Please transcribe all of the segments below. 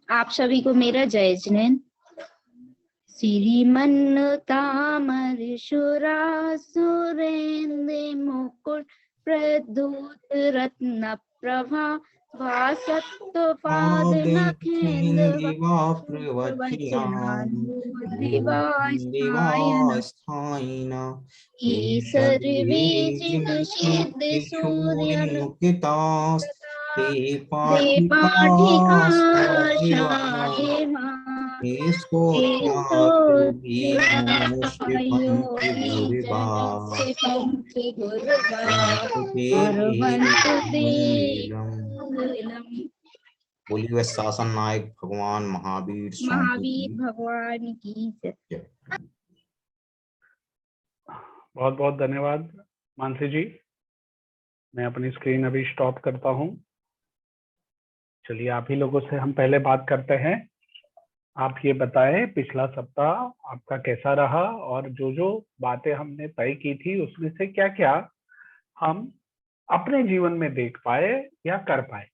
आप सभी को मेरा जय जिनेंद्र। श्रीमन तामर शुरा सुरेंद्र मुकुट प्रधुत रत्न प्रभा भासत्व पाद नखेंद्र दिवास्थायिन ईशर्वीजिन सिद्ध सूर्य नुकितास् ते पाठिका बोलिए शासन नायक भगवान महावीर भगवान की जय। बहुत बहुत धन्यवाद मानसी जी। मैं अपनी स्क्रीन अभी स्टॉप करता हूं। चलिए आप ही लोगों से हम पहले बात करते हैं। आप ये बताएं पिछला सप्ताह आपका कैसा रहा और जो जो बातें हमने तय की थी उसमें से क्या क्या हम अपने जीवन में देख पाए या कर पाए।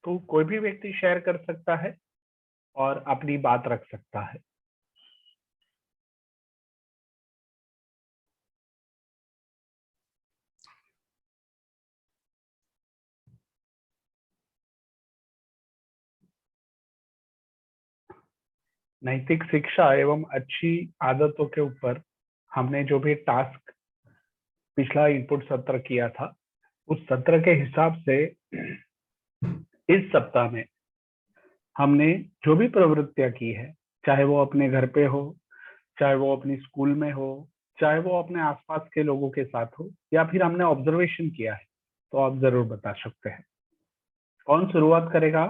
तो कोई भी व्यक्ति शेयर कर सकता है और अपनी बात रख सकता है। नैतिक शिक्षा एवं अच्छी आदतों के ऊपर हमने जो भी टास्क पिछला इनपुट सत्र किया था उस सत्र के हिसाब से इस सप्ताह में हमने जो भी प्रवृत्तियां की है, चाहे वो अपने घर पे हो, चाहे वो अपनी स्कूल में हो, चाहे वो अपने आसपास के लोगों के साथ हो, या फिर हमने ऑब्जर्वेशन किया है, तो आप जरूर बता सकते हैं। कौन शुरुआत करेगा?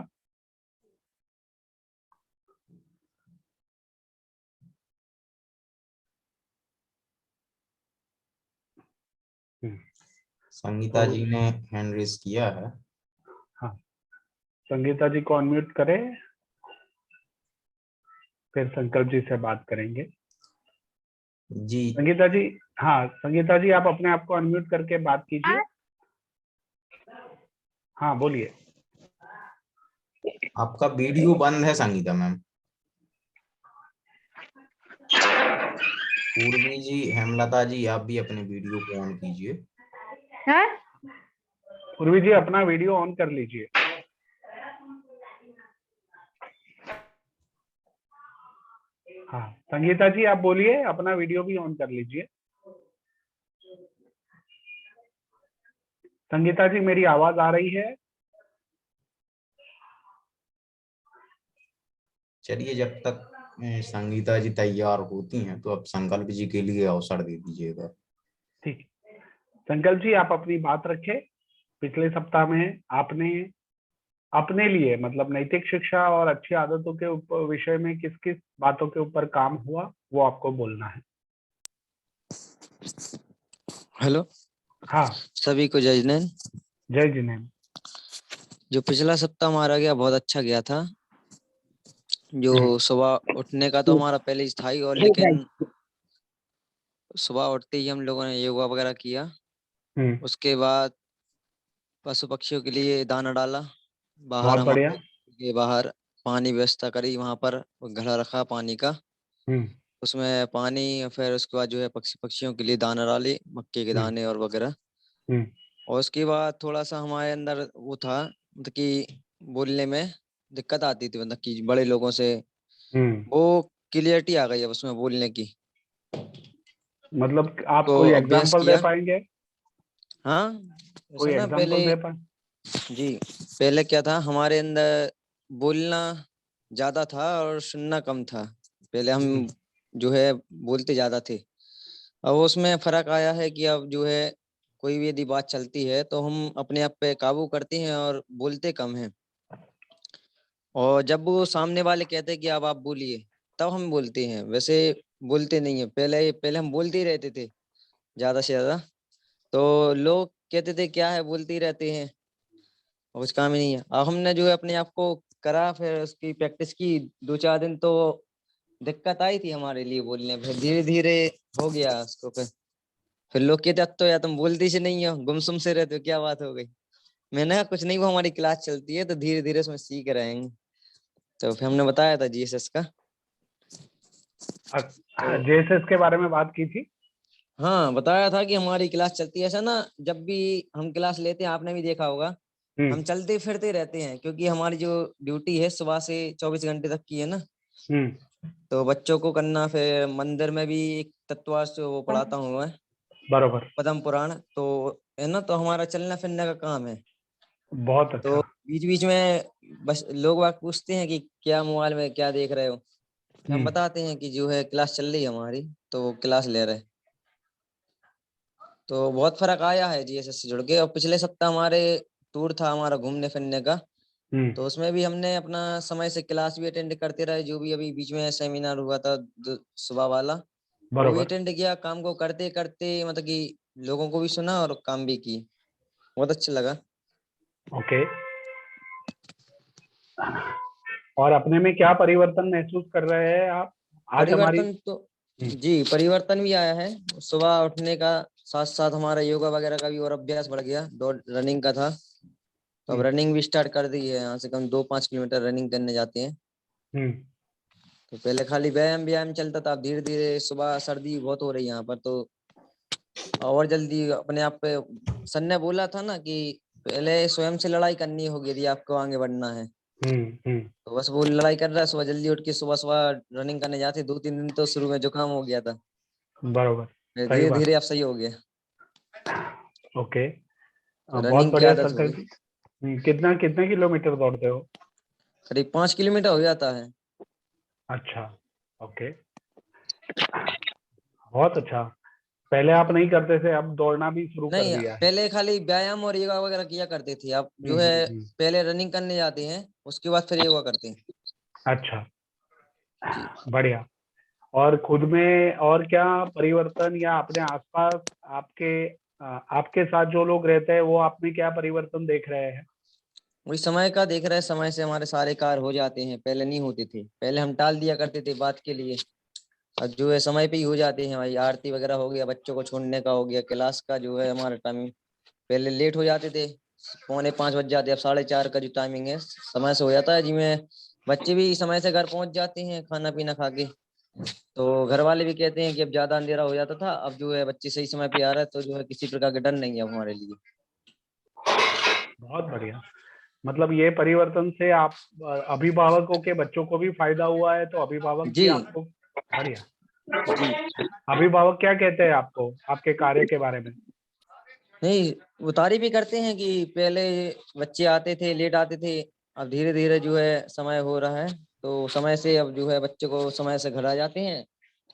संगीता जी ने हैंड रेज किया है। हाँ, संगीता जी को अनम्यूट करें, फिर संकल्प जी से बात करेंगे। जी संगीता जी, हाँ संगीता जी आप अपने आप को अनम्यूट करके बात कीजिए। हाँ बोलिए। आपका वीडियो बंद है संगीता मैम। पूर्वी जी, हेमलता जी, आप भी अपने वीडियो को ऑन कीजिए। पूर्वी जी अपना वीडियो ऑन कर लीजिए। हाँ संगीता जी आप बोलिए, अपना वीडियो भी ऑन कर लीजिए। संगीता जी मेरी आवाज आ रही है? चलिए जब तक संगीता जी तैयार होती हैं तो अब संकल्प जी के लिए अवसर दे दीजिएगा। ठीक, संकल्प जी आप अपनी बात रखें। पिछले सप्ताह में आपने अपने लिए मतलब नैतिक शिक्षा और अच्छी आदतों के ऊपर विषय में किस किस बातों के ऊपर काम हुआ वो आपको बोलना है। हेलो, हाँ सभी को जय जिनेंद्र। जय जिनेंद्र। जो पिछला सप्ताह हमारा गया बहुत अच्छा गया था। जो सुबह उठने का तो हमारा पहले ही था ही, और लेकिन सुबह उठते ही हम लोगों ने योगा वगैरह किया। उसके बाद पशु पक्षियों के लिए दाना डाला, बाहर बहुत बढ़िया। के बाहर पानी व्यवस्था करी, वहां पर घड़ा रखा पानी का, उसमें पानी, फिर उसके बाद जो है पक्षियों के लिए दाना डाले, मक्के के दाने और वगैरह। और उसके बाद थोड़ा सा हमारे अंदर वो था मतलब कि बोलने में दिक्कत आती थी, मतलब कि बड़े लोगों से वो क्लियरिटी आ गई अब उसमें बोलने की। मतलब आप तो कोई अभ्यास एग्जांपल दे किया। पाएंगे? हाँ कोई ना, पहले एग्जांपल दे पाए? जी, पहले क्या था हमारे अंदर, बोलना ज्यादा था और सुनना कम था। पहले हम जो है बोलते ज्यादा थे। अब उसमें फर्क आया है कि अब जो है कोई भी यदि बात चलती है तो हम अपने आप पे काबू करते हैं और बोलते कम हैं। और जब वो सामने वाले कहते हैं कि अब आप बोलिए, तब हम बोलते हैं, वैसे बोलते नहीं है। पहले पहले हम बोलते ही रहते थे ज्यादा से ज्यादा, तो लोग कहते थे क्या है बोलते ही रहते हैं, कुछ काम ही नहीं है। अब हमने जो है अपने आप को करा, फिर उसकी प्रैक्टिस की 2-4 दिन, तो दिक्कत आई थी हमारे लिए बोलने में, फिर धीरे धीरे हो गया उसको। फिर फिर लोग कहते अब तो यार तुम बोलती से नहीं हो, गुमसुम से रहते हो, क्या बात हो गई। मैंने कहा कुछ नहीं, वो हमारी क्लास चलती है तो धीरे धीरे उसमें सीख रहेंगे। तो फिर हमने बताया था जीएसएस का। तो जेएसएस के बारे में बात की थी। हाँ, बताया था कि हमारी क्लास चलती है। ऐसा ना, जब भी हम क्लास लेते हैं, आपने भी देखा होगा, हम चलते फिरते रहते हैं, क्योंकि हमारी जो ड्यूटी है सुबह से 24 घंटे तक की है ना। तो बच्चों को करना, फिर मंदिर में भी एक तत्वार्थ वो पढ़ाता हूँ मैं, बरोबर। पद्म पुराण, तो है ना, तो हमारा चलना फिरने का काम है। बहुत अच्छा। तो बीच बीच में बस लोग बाग पूछते हैं कि क्या मोबाइल में क्या देख रहे हो, तो हम बताते हैं कि जो है क्लास चल रही है हमारी, तो वो क्लास ले रहे हैं। तो बहुत फर्क आया है जीएसएस से जुड़ के। और पिछले सप्ताह हमारे टूर था हमारा घूमने फिरने का, तो उसमें भी हमने अपना समय से क्लास भी अटेंड करते रहे। जो भी अभी बीच में सेमिनार हुआ था सुबह वाला, वो भी बरोबर। अटेंड किया। काम को करते करते मतलब कि लोगों को भी सुना और काम भी की, बहुत अच्छा लगा। ओके। और अपने में क्या परिवर्तन महसूस कर रहे हैं आप आज हमारी? परिवर्तन तो जी, परिवर्तन भी आया है। सुबह उठने का साथ साथ हमारा योगा वगैरह का भी और अभ्यास बढ़ गया। दौड़ रनिंग का था, तो अब रनिंग भी स्टार्ट कर दी है। यहाँ से कम 2-5 किलोमीटर रनिंग करने जाते हैं। तो पहले खाली व्यायाम व्यायाम चलता था, अब धीरे धीरे सुबह सर्दी बहुत हो रही है यहाँ पर, तो और जल्दी अपने आप पे। सर ने बोला था ना कि पहले स्वयं से लड़ाई करनी होगी यदि आपको आगे बढ़ना है। तो बस वो लड़ाई कर रहा है। सुबह जल्दी उठ के सुबह सुबह रनिंग करने जाते। 2-3 दिन तो शुरू में जुकाम हो गया था, बरोबर। सही धीरे बात। धीरे अब सही हो गया। ओके। बहुत रनिंग की बढ़िया आदत हो संकल्प गई। जी। कितना कितने किलोमीटर दौड़ते हो? करीब 5 किलोमीटर हो जाता है। अच्छा। ओके। बहुत अच्छा। पहले आप नहीं करते थे, अब दौड़ना भी शुरू कर नहीं, दिया है। पहले खाली व्यायाम और योगा वगैरह किया करते थे। अब जो है पहले रनिंग करने जाते हैं, उसके बाद फिर योगा करते हैं। अच्छा। जी। बढ़िया। और खुद में और क्या परिवर्तन, या अपने आसपास आपके आपके साथ जो लोग रहते हैं वो आप में क्या परिवर्तन देख रहे हैं? वही समय का देख रहे हैं। समय से हमारे सारे कार्य हो जाते हैं, पहले नहीं होते थे। पहले हम टाल दिया करते थे बात के लिए, अब जो है समय पे ही हो जाते हैं। भाई आरती वगैरह हो गया, बच्चों को छोड़ने का हो गया, क्लास का जो है हमारा टाइमिंग, पहले लेट हो जाते थे, 4:45 बज जाते, अब 4:30 का जो टाइमिंग है समय से हो जाता है, जिसमें बच्चे भी समय से घर पहुंच जाते हैं खाना पीना खा के। तो घर वाले भी कहते हैं कि अब ज्यादा अंधेरा हो जाता था, अब जो है बच्चे सही समय पे आ रहे हैं, तो जो है किसी प्रकार का डर नहीं है अब हमारे लिए। बहुत बढ़िया। मतलब ये परिवर्तन से आप अभिभावकों के बच्चों को भी फायदा हुआ है, तो अभिभावक भी जी आपको। बढ़िया। जी। अभिभावक क्या कहते हैं आपको, आपके कार्य के बारे में? नहीं, वो तारीफ भी करते हैं कि पहले बच्चे आते थे, लेट आते थे, अब धीरे धीरे जो है समय हो रहा है, तो समय से अब जो है बच्चे को समय से घर आ जाते हैं।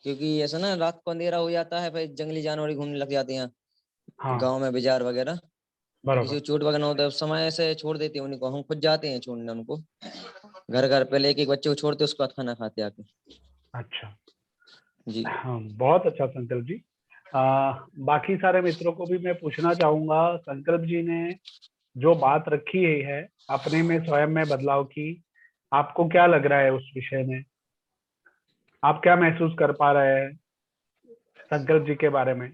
क्योंकि ऐसा ना, रात को अंधेरा हो जाता है, फिर जंगली जानवर ही घूमने लग जाते हैं हाँ। गांव में, बाजार वगैरह। तो किसी बराबर। को चोट वगैरह होता है, समय से छोड़ देते हैं उनको, हम खुद जाते हैं छोड़ने उनको। घर घर पहले एक एक बच्चे को छोड़ते, उसके बाद खाना खाते आके। अच्छा। जी हाँ, बहुत अच्छा संकल्प जी। बाकी सारे मित्रों को भी मैं पूछना चाहूंगा, संकल्प जी ने जो बात रखी है अपने में स्वयं में बदलाव की, आपको क्या लग रहा है उस विषय में? आप क्या महसूस कर पा रहे हैं संकल्प जी के बारे में?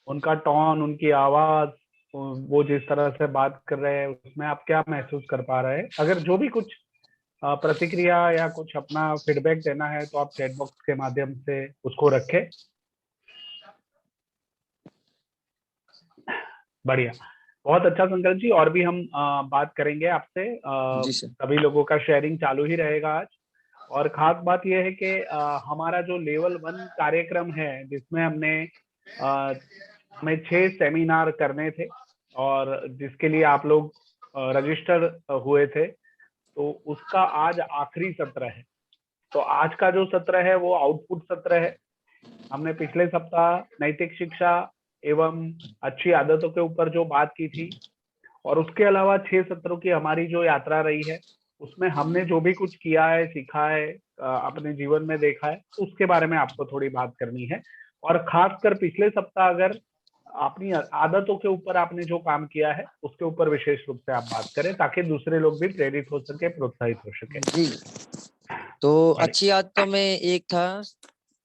उनका टोन, उनकी आवाज, वो जिस तरह से बात कर रहे हैं, उसमें आप क्या महसूस कर पा रहे हैं? अगर जो भी कुछ प्रतिक्रिया या कुछ अपना फीडबैक देना है तो आप चैट बॉक्स के माध्यम से उसको रखें। बढ़िया। बहुत अच्छा संकल्प जी। और भी हम बात करेंगे आपसे। जी सर। सभी लोगों का शेयरिंग चालू ही रहेगा आज। और खास बात यह है कि हमारा जो लेवल 1 कार्यक्रम है, जिसमें हमें 6 सेमिनार करने थे और जिसके लिए आप लोग रजिस्टर हुए थे, तो उसका आज आखिरी सत्र है। तो आज का जो सत्र है वो आउटपुट सत्र है। हमने पिछले सप्ताह नैतिक शिक्षा एवं अच्छी आदतों के ऊपर जो बात की थी, और उसके अलावा 6 सत्रों की हमारी जो यात्रा रही है, उसमें हमने जो भी कुछ किया है, सीखा है, अपने जीवन में देखा है, उसके बारे में आपको थोड़ी बात करनी है। और खासकर पिछले सप्ताह अगर अपनी आदतों के ऊपर आपने जो काम किया है उसके ऊपर विशेष रूप से आप बात करें, ताकि दूसरे लोग भी प्रेरित हो सके, प्रोत्साहित हो सके। जी, तो अच्छी आदतों में एक था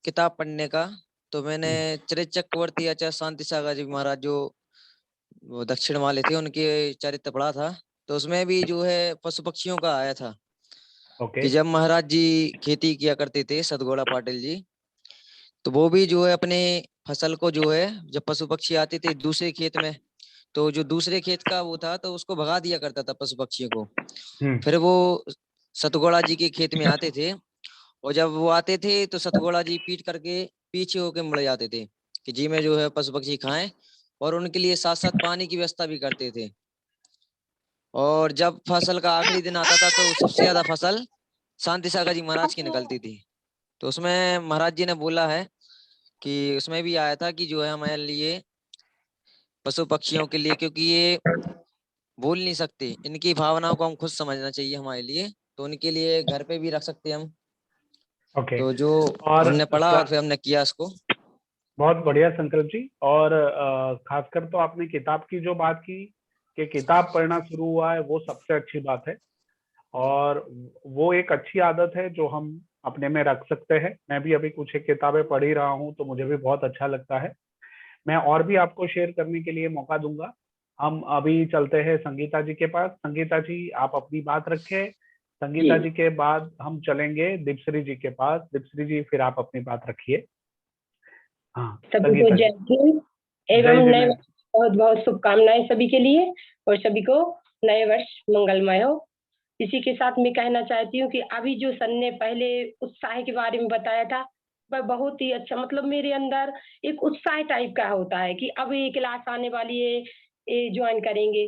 किताब पढ़ने का, तो मैंने चरित्र चक्रवर्ती आचार्य शांति सागर जी महाराज जो वो दक्षिण वाले थे उनके चरित्र पढ़ा था। तो उसमें भी जो है पशु पक्षियों का आया था ओके कि जब महाराज जी खेती किया करते थे सतगोड़ा पाटिल जी, तो वो भी जो है अपने फसल को जो है जब पशु पक्षी आते थे दूसरे खेत में, तो जो दूसरे खेत का वो था तो उसको भगा दिया करता था पशु पक्षियों को। फिर वो सतगोड़ा जी के खेत में आते थे और जब वो आते थे तो सतगोड़ा जी पीट करके पीछे होके मुड़ जाते थे कि जी में जो है पशु पक्षी खाएं, और उनके लिए साथ साथ पानी की व्यवस्था भी करते थे। और जब फसल का आखिरी दिन आता था तो सबसे ज्यादा फसल शांति सागर जी महाराज की निकलती थी। तो उसमें महाराज जी ने बोला है कि उसमें भी आया था कि जो है हमारे लिए पशु पक्षियों के लिए, क्योंकि ये बोल नहीं सकते, इनकी भावनाओं को हम खुद समझना चाहिए हमारे लिए, तो उनके लिए घर पे भी रख सकते हैं हम। ओके। तो जो और हमने पढ़ा और फिर हमने किया इसको। बहुत बढ़िया संकल्प जी। और खासकर तो आपने किताब की जो बात की कि किताब पढ़ना शुरू हुआ है, वो सबसे अच्छी बात है और वो एक अच्छी आदत है जो हम अपने में रख सकते हैं। मैं भी अभी कुछ एक किताबें पढ़ ही रहा हूँ तो मुझे भी बहुत अच्छा लगता है। मैं और भी आपको शेयर करने के लिए मौका दूंगा। हम अभी चलते हैं संगीता जी के पास। संगीता जी आप अपनी बात रखें। संगीता जी के बाद हम चलेंगे दीपश्री जी के पास। दीपश्री जी फिर आप अपनी बात रखिए। हाँ सभी को संगीता जय जी। हिंद एवं जय नए जिनेन्द्र। वर्ष की बहुत बहुत शुभकामनाएं सभी के लिए, और सभी को नए वर्ष मंगलमय हो। इसी के साथ मैं कहना चाहती हूँ कि अभी जो सन ने पहले उत्साह के बारे में बताया था, वह बहुत ही अच्छा, मतलब मेरे अंदर एक उत्साह टाइप का होता है कि अब ये क्लास आने वाली है, ये ज्वाइन करेंगे।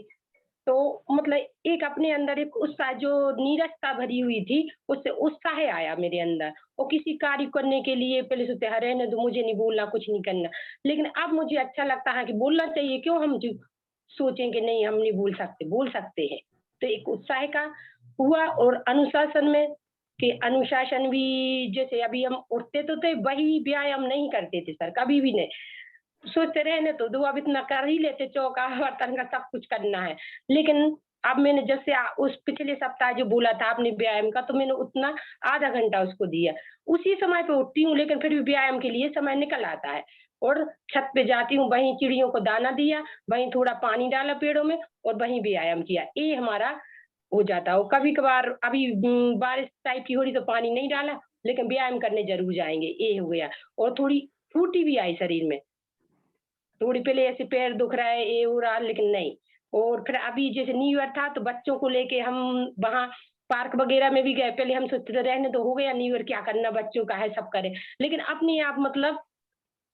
तो मतलब एक अपने अंदर एक उत्साह जो नीरसता भरी हुई थी, उससे उत्साह आया मेरे अंदर। और किसी कार्य करने के लिए पहले सोचते हैं रहने दो, मुझे नहीं बोलना, कुछ नहीं करना। लेकिन अब मुझे अच्छा लगता है कि बोलना चाहिए, क्यों हम सोचेंगे नहीं हम नहीं बोल सकते हैं। तो एक उत्साह का हुआ। और अनुशासन में कि अनुशासन भी, जैसे अभी हम उठते तो थे, वही व्यायाम नहीं करते थे सर, कभी भी नहीं। सोचते रहने तो दो, अब इतना कर ही लेते, चौका बर्तन का सब कुछ करना है। लेकिन अब मैंने जैसे उस पिछले सप्ताह जो बोला था आपने व्यायाम का, तो मैंने उतना आधा घंटा उसको दिया। उसी समय पे उठती हूँ, लेकिन फिर भी व्यायाम के लिए समय निकल आता है। और छत पे जाती हूँ, वहीं चिड़ियों को दाना दिया, वहीं थोड़ा पानी डाला पेड़ों में, और वहीं व्यायाम किया। ये हमारा हो जाता है। कभी कभार अभी बारिश टाइप की हो रही तो पानी नहीं डाला, लेकिन व्यायाम करने जरूर जाएंगे, ये हो गया। और थोड़ी फुर्ती भी आई शरीर में। थोड़ी पहले ऐसे पैर दुख रहा है, ये हो रहा, लेकिन नहीं। और फिर अभी जैसे न्यू ईयर था तो बच्चों को लेके हम वहाँ पार्क वगैरह में भी गए। पहले हम सोचते थे रहने तो हो गया न्यू ईयर, क्या करना, बच्चों का है, सब करे। लेकिन अपने आप मतलब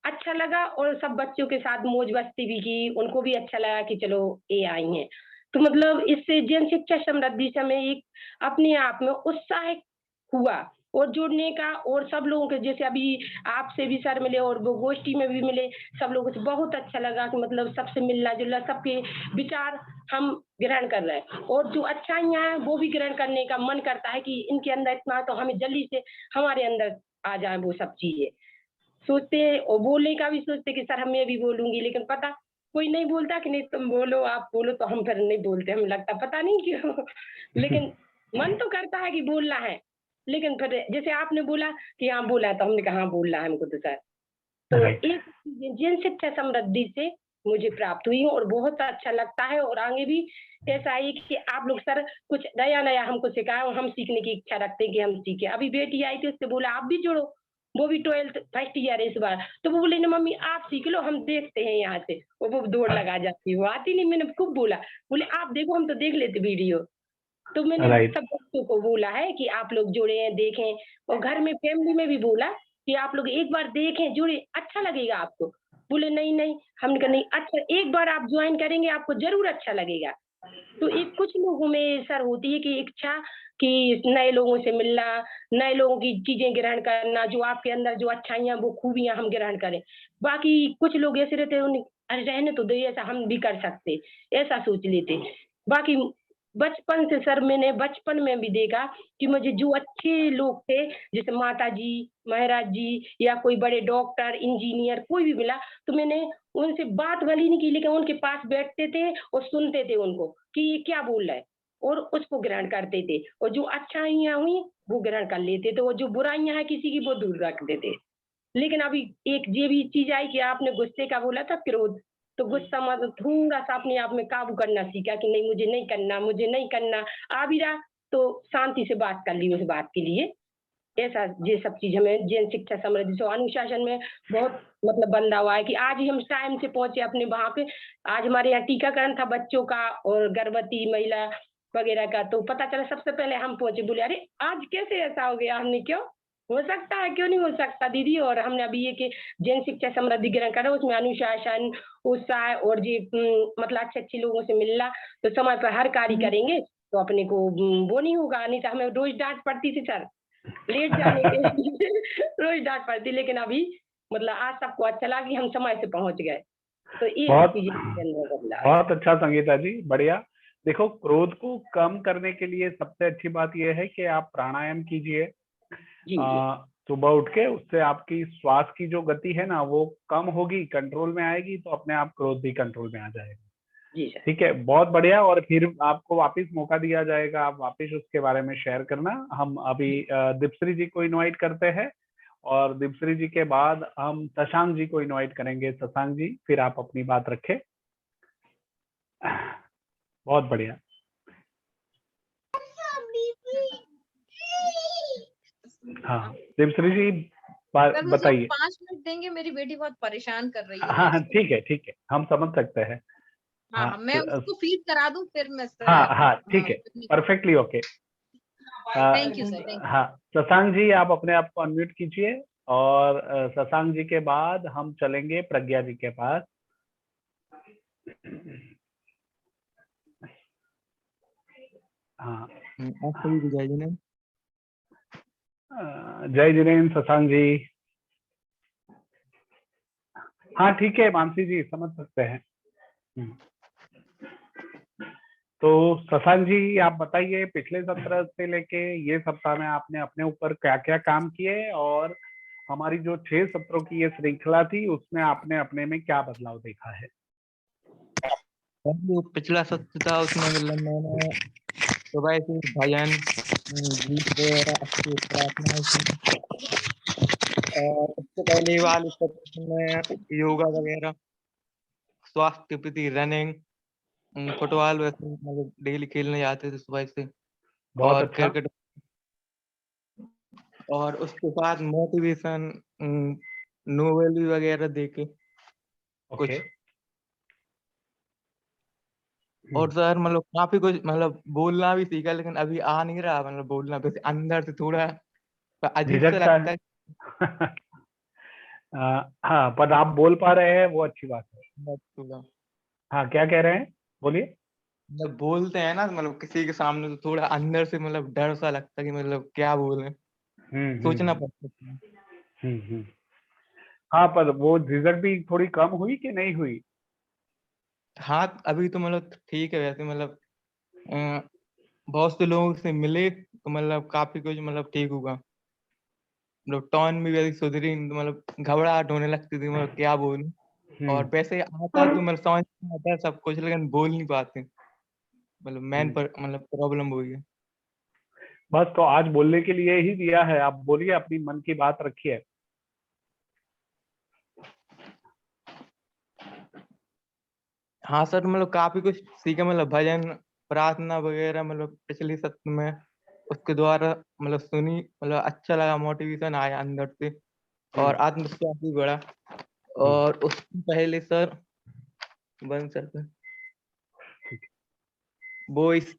अच्छा लगा, और सब बच्चों के साथ मौज मस्ती भी की, उनको भी अच्छा लगा कि चलो ये आई हैं। तो मतलब इससे जन शिक्षा समृद्धि से हमें एक अपने आप में उत्साह हुआ, और जुड़ने का। और सब लोगों के जैसे अभी आपसे भी सर मिले और वो गोष्ठी में भी मिले, सब लोगों से बहुत अच्छा लगा कि मतलब सबसे मिलना जुलना, सबके विचार हम ग्रहण कर रहे हैं, और जो अच्छाइयाँ हैं वो भी ग्रहण करने का मन करता है कि इनके अंदर इतना है, तो हमें जल्दी से हमारे अंदर आ जाए वो सब चीजें। सोचते हैं और बोलने का भी सोचते कि सर हम ये भी बोलूंगी, लेकिन पता कोई नहीं बोलता कि नहीं तुम बोलो, आप बोलो, तो हम फिर नहीं बोलते, हमें लगता पता नहीं क्यों। लेकिन मन तो करता है कि बोलना है। लेकिन फिर जैसे आपने बोला कि हाँ बोला, तो हमने कहा हाँ बोलना है हमको तो सर। तो राइट। एक जन शिक्षा समृद्धि से मुझे प्राप्त हुई, और बहुत अच्छा लगता है। और आगे भी ऐसा है कि आप लोग सर कुछ नया नया हमको सिखाए, और हम सीखने की इच्छा रखते हैं कि हम सीखे। अभी बेटी आई थी, उससे बोला आप भी जुड़ो, वो भी 12th फर्स्ट ईयर है इस बार। तो वो बोले ना मम्मी आप सीख लो, हम देखते हैं यहाँ से। वो दौड़ लगा जाती, वो आती नहीं, मैंने खूब बोला, बोले आप देखो, हम तो देख लेते वीडियो। तो मैंने राइट। सब बच्चों को बोला है कि आप लोग जुड़े हैं, देखें। और घर में फैमिली में भी बोला कि आप लोग एक बार देखें, जुड़े, अच्छा लगेगा आपको। बोले नहीं नहीं, हमने कहा नहीं, अच्छा एक बार आप ज्वाइन करेंगे आपको जरूर अच्छा लगेगा। तो एक कुछ लोगों में सर होती है कि इच्छा कि नए लोगों से मिलना, नए लोगों की चीजें ग्रहण करना, जो आपके अंदर जो अच्छाइयाँ वो खूबियां हम ग्रहण करें। बाकी कुछ लोग ऐसे रहते हैं, अरे रहने तो दे, ऐसा हम भी कर सकते, ऐसा सोच लेते। बाकी बचपन से सर मैंने बचपन में भी देखा कि मुझे जो अच्छे लोग थे, जैसे माता जी, महाराज जी, या कोई बड़े डॉक्टर, इंजीनियर, कोई भी मिला, तो मैंने उनसे बात भली नहीं की, लेकिन उनके पास बैठते थे और सुनते थे उनको कि ये क्या बोल रहा है, और उसको ग्रहण करते थे। और जो अच्छाइयाँ हुई वो ग्रहण कर लेते थे, और जो बुराइयां हैं किसी की वो दूर रख देते। लेकिन अभी एक ये भी चीज आई कि आपने गुस्से का बोला था, क्रोध, तो गुस्सा मतलब थोड़ा सा अपने आप में काबू करना सीखा कि नहीं मुझे नहीं करना, मुझे नहीं करना। आ भी रहा तो शांति से बात कर ली उस बात के लिए। ऐसा ये सब चीज हमें जैन शिक्षा समृद्धि से अनुशासन में बहुत मतलब बदलाव हुआ है कि आज ही हम टाइम से पहुंचे अपने वहां पे। आज हमारे यहाँ टीकाकरण था बच्चों का और गर्भवती महिला वगैरह का, तो पता चला सबसे पहले हम पहुंचे। बोले अरे आज कैसे ऐसा हो गया, हमने क्यों, हो सकता है, क्यों नहीं हो सकता दीदी। और हमने अभी ये कि जैन शिक्षा समृद्धि ग्रहण करा, उसमें अनुशासन, उत्साह और जी मतलब अच्छे अच्छे लोगों से मिलना, तो समय पर हर कार्य करेंगे तो अपने को वो नहीं होगा। नहीं तो हमें रोज डांट पड़ती थी सर लेट जाने के लिए रोज डांट पड़ती, लेकिन अभी मतलब आज सबको अच्छा लगा कि हम समय से पहुंच गए। तो ये बहुत चीजें बदला है। बहुत अच्छा संगीता जी, बढ़िया। देखो, क्रोध को कम करने के लिए सबसे अच्छी बात यह है कि आप प्राणायाम कीजिए जी जी सुबह उठ के। उससे आपकी श्वास की जो गति है ना वो कम होगी, कंट्रोल में आएगी, तो अपने आप क्रोध भी कंट्रोल में आ जाएगा। जी सर। ठीक है, बहुत बढ़िया। और फिर आपको वापस मौका दिया जाएगा, आप वापस उसके बारे में शेयर करना। हम अभी दीपश्री जी को इनवाइट करते हैं और दीपश्री जी के बाद हम शशांक जी को इनवाइट करेंगे। शशांक जी, फिर आप अपनी बात रखें। बहुत बढ़िया। हाँ दीपश्री जी सर मुझे बताइए। 5 मिनट देंगे, मेरी बेटी बहुत परेशान कर रही है। हाँ हाँ, ठीक है ठीक है, हम समझ सकते हैं। हाँ हाँ हाँ, मैं उसको फीड करा दूं फिर मैं हाँ हाँ, ठीक है, perfectly okay. Thank you sir, thank you. हाँ, शशांक जी आप अपने आप को अनम्यूट कीजिए और शशांक जी के बाद हम चलेंगे प्रज्ञा जी के पास। हाँ आप सभी को जय जिनेंद्र। जय जिनेंद्र शशांक जी। हाँ ठीक है मानसी जी, समझ सकते हैं। तो शशांक जी आप बताइए, पिछले सत्र से लेके ये सप्ताह में आपने अपने ऊपर क्या क्या काम किए और हमारी जो 6 सत्रों की ये श्रृंखला थी उसमें आपने अपने में क्या बदलाव देखा है? जो पिछला सत्र था उसमें मतलब मैंने सुबह से भजन, गीत वगैरह, अच्छी प्रार्थना की। और उससे पहले वाले सत्र में योगा वगैरह, स्वास्थ्य के प्रति रनिंग, फुटबॉल वैसे मतलब डेली खेलने जाते थे सुबह से, बहुत और अच्छा। क्रिकेट। और उसके बाद मोटिवेशन, नोवेल वगैरह देके कुछ। ओके। और सर मतलब काफी कुछ मतलब बोलना भी सीखा, लेकिन अभी आ नहीं रहा मतलब बोलना, बस अंदर से थोड़ा अजीब सा झिझकता लगता है। है। हाँ, पर आप बोल पा रहे हैं वो अच्छी बात है। थोड़ा हाँ, क्या कह रहे हैं, बोलिए। मतलब बोलते हैं ना मतलब किसी के सामने, तो थोड़ा अंदर से मतलब डर सा लगता है कि मतलब क्या बोले, सोचना पड़ता है। हम्म। हाँ, पर वो झिझक भी थोड़ी कम हुई कि नहीं हुई? हाँ अभी तो मतलब ठीक है वैसे, मतलब अ, बहुत से लोगों से मिले तो मतलब काफी कुछ मतलब ठीक हुआ। मतलब टोन भी वैसी सुधरी, तो मतलब घबराहट होने लगती थी मतलब क्या बोलूं। और वैसे आता तो मतलब समझ में आता है सब कुछ, लेकिन बोल नहीं पाते, मतलब मेन पर मतलब प्रॉब्लम वही है। बस तो आज बोलने के लिए ही दिया है, आप बोलिए, अपनी मन की बात रखिए। हाँ सर मतलब काफी कुछ सीखा, मतलब भजन, प्रार्थना वगैरह मतलब पिछले सत्र में उसके द्वारा मतलब सुनी, मतलब अच्छा लगा, मोटिवेशन आया अंदर से और आत्मविश्वास भी बढ़ा। और उससे पहले सर बंद सर पे वो इस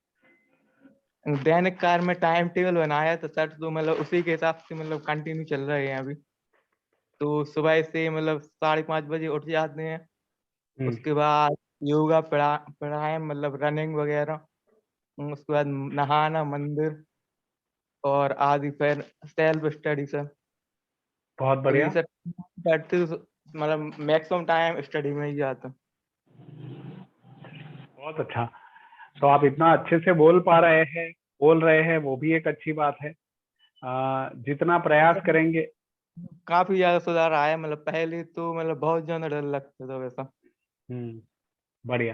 दैनिक कार्य में टाइम टेबल बनाया था सर, तो मतलब उसी के हिसाब से मतलब कंटिन्यू चल रहे हैं अभी। तो सुबह से मतलब 5:30 बजे उठ जाते हैं, उसके बाद योगा, प्राणायाम मतलब रनिंग वगैरह, उसके बाद नहाना, मंदिर, और आदि, फिर सेल्फ स्टडी सर। बहुत तो ये बढ़िया। सब करते तो मतलब मैक्सिमम टाइम स्टडी में ही जाता। बहुत अच्छा। तो आप इतना अच्छे से बोल रहे हैं वो भी एक अच्छी बात है। जितना प्रयास करेंगे। काफी ज्यादा सुधार आया, मतलब पहले तो मतलब बहुत ज्यादा डर लगता था वैसा। बढ़िया।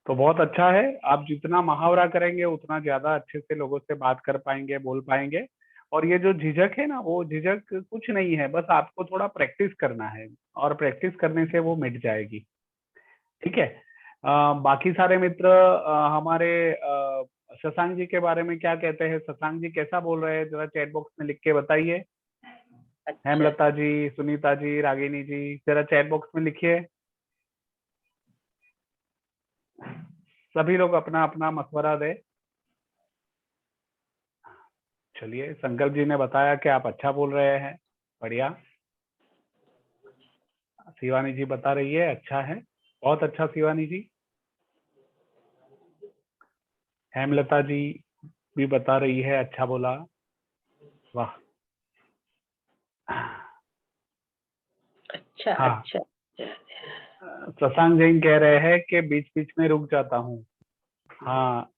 तो बहुत अच्छा है, आप जितना मुहावरा करेंगे उतना ज्यादा अच्छे से लोगों से बात कर पाएंगे, बोल पाएंगे। और ये जो झिझक है ना, वो झिझक कुछ नहीं है, बस आपको थोड़ा प्रैक्टिस करना है और प्रैक्टिस करने से वो मिट जाएगी। ठीक है। बाकी सारे मित्र हमारे शशांक जी के बारे में क्या कहते हैं? शशांक जी कैसा बोल रहे हैं, जरा चैट बॉक्स में लिख के बताइए। अच्छा, हेमलता जी, सुनीता जी, रागिनी जी, जरा चैट बॉक्स में लिखिए। सभी लोग अपना अपना मशवरा दे। चलिए, संकल्प जी ने बताया कि आप अच्छा बोल रहे हैं, बढ़िया। शिवानी जी बता रही है अच्छा है, बहुत अच्छा शिवानी जी। हेमलता जी भी बता रही है अच्छा बोला, वाह। अच्छा, हाँ, अच्छा। शशांक जैन कह रहे हैं कि बीच बीच में रुक जाता हूँ। हाँ,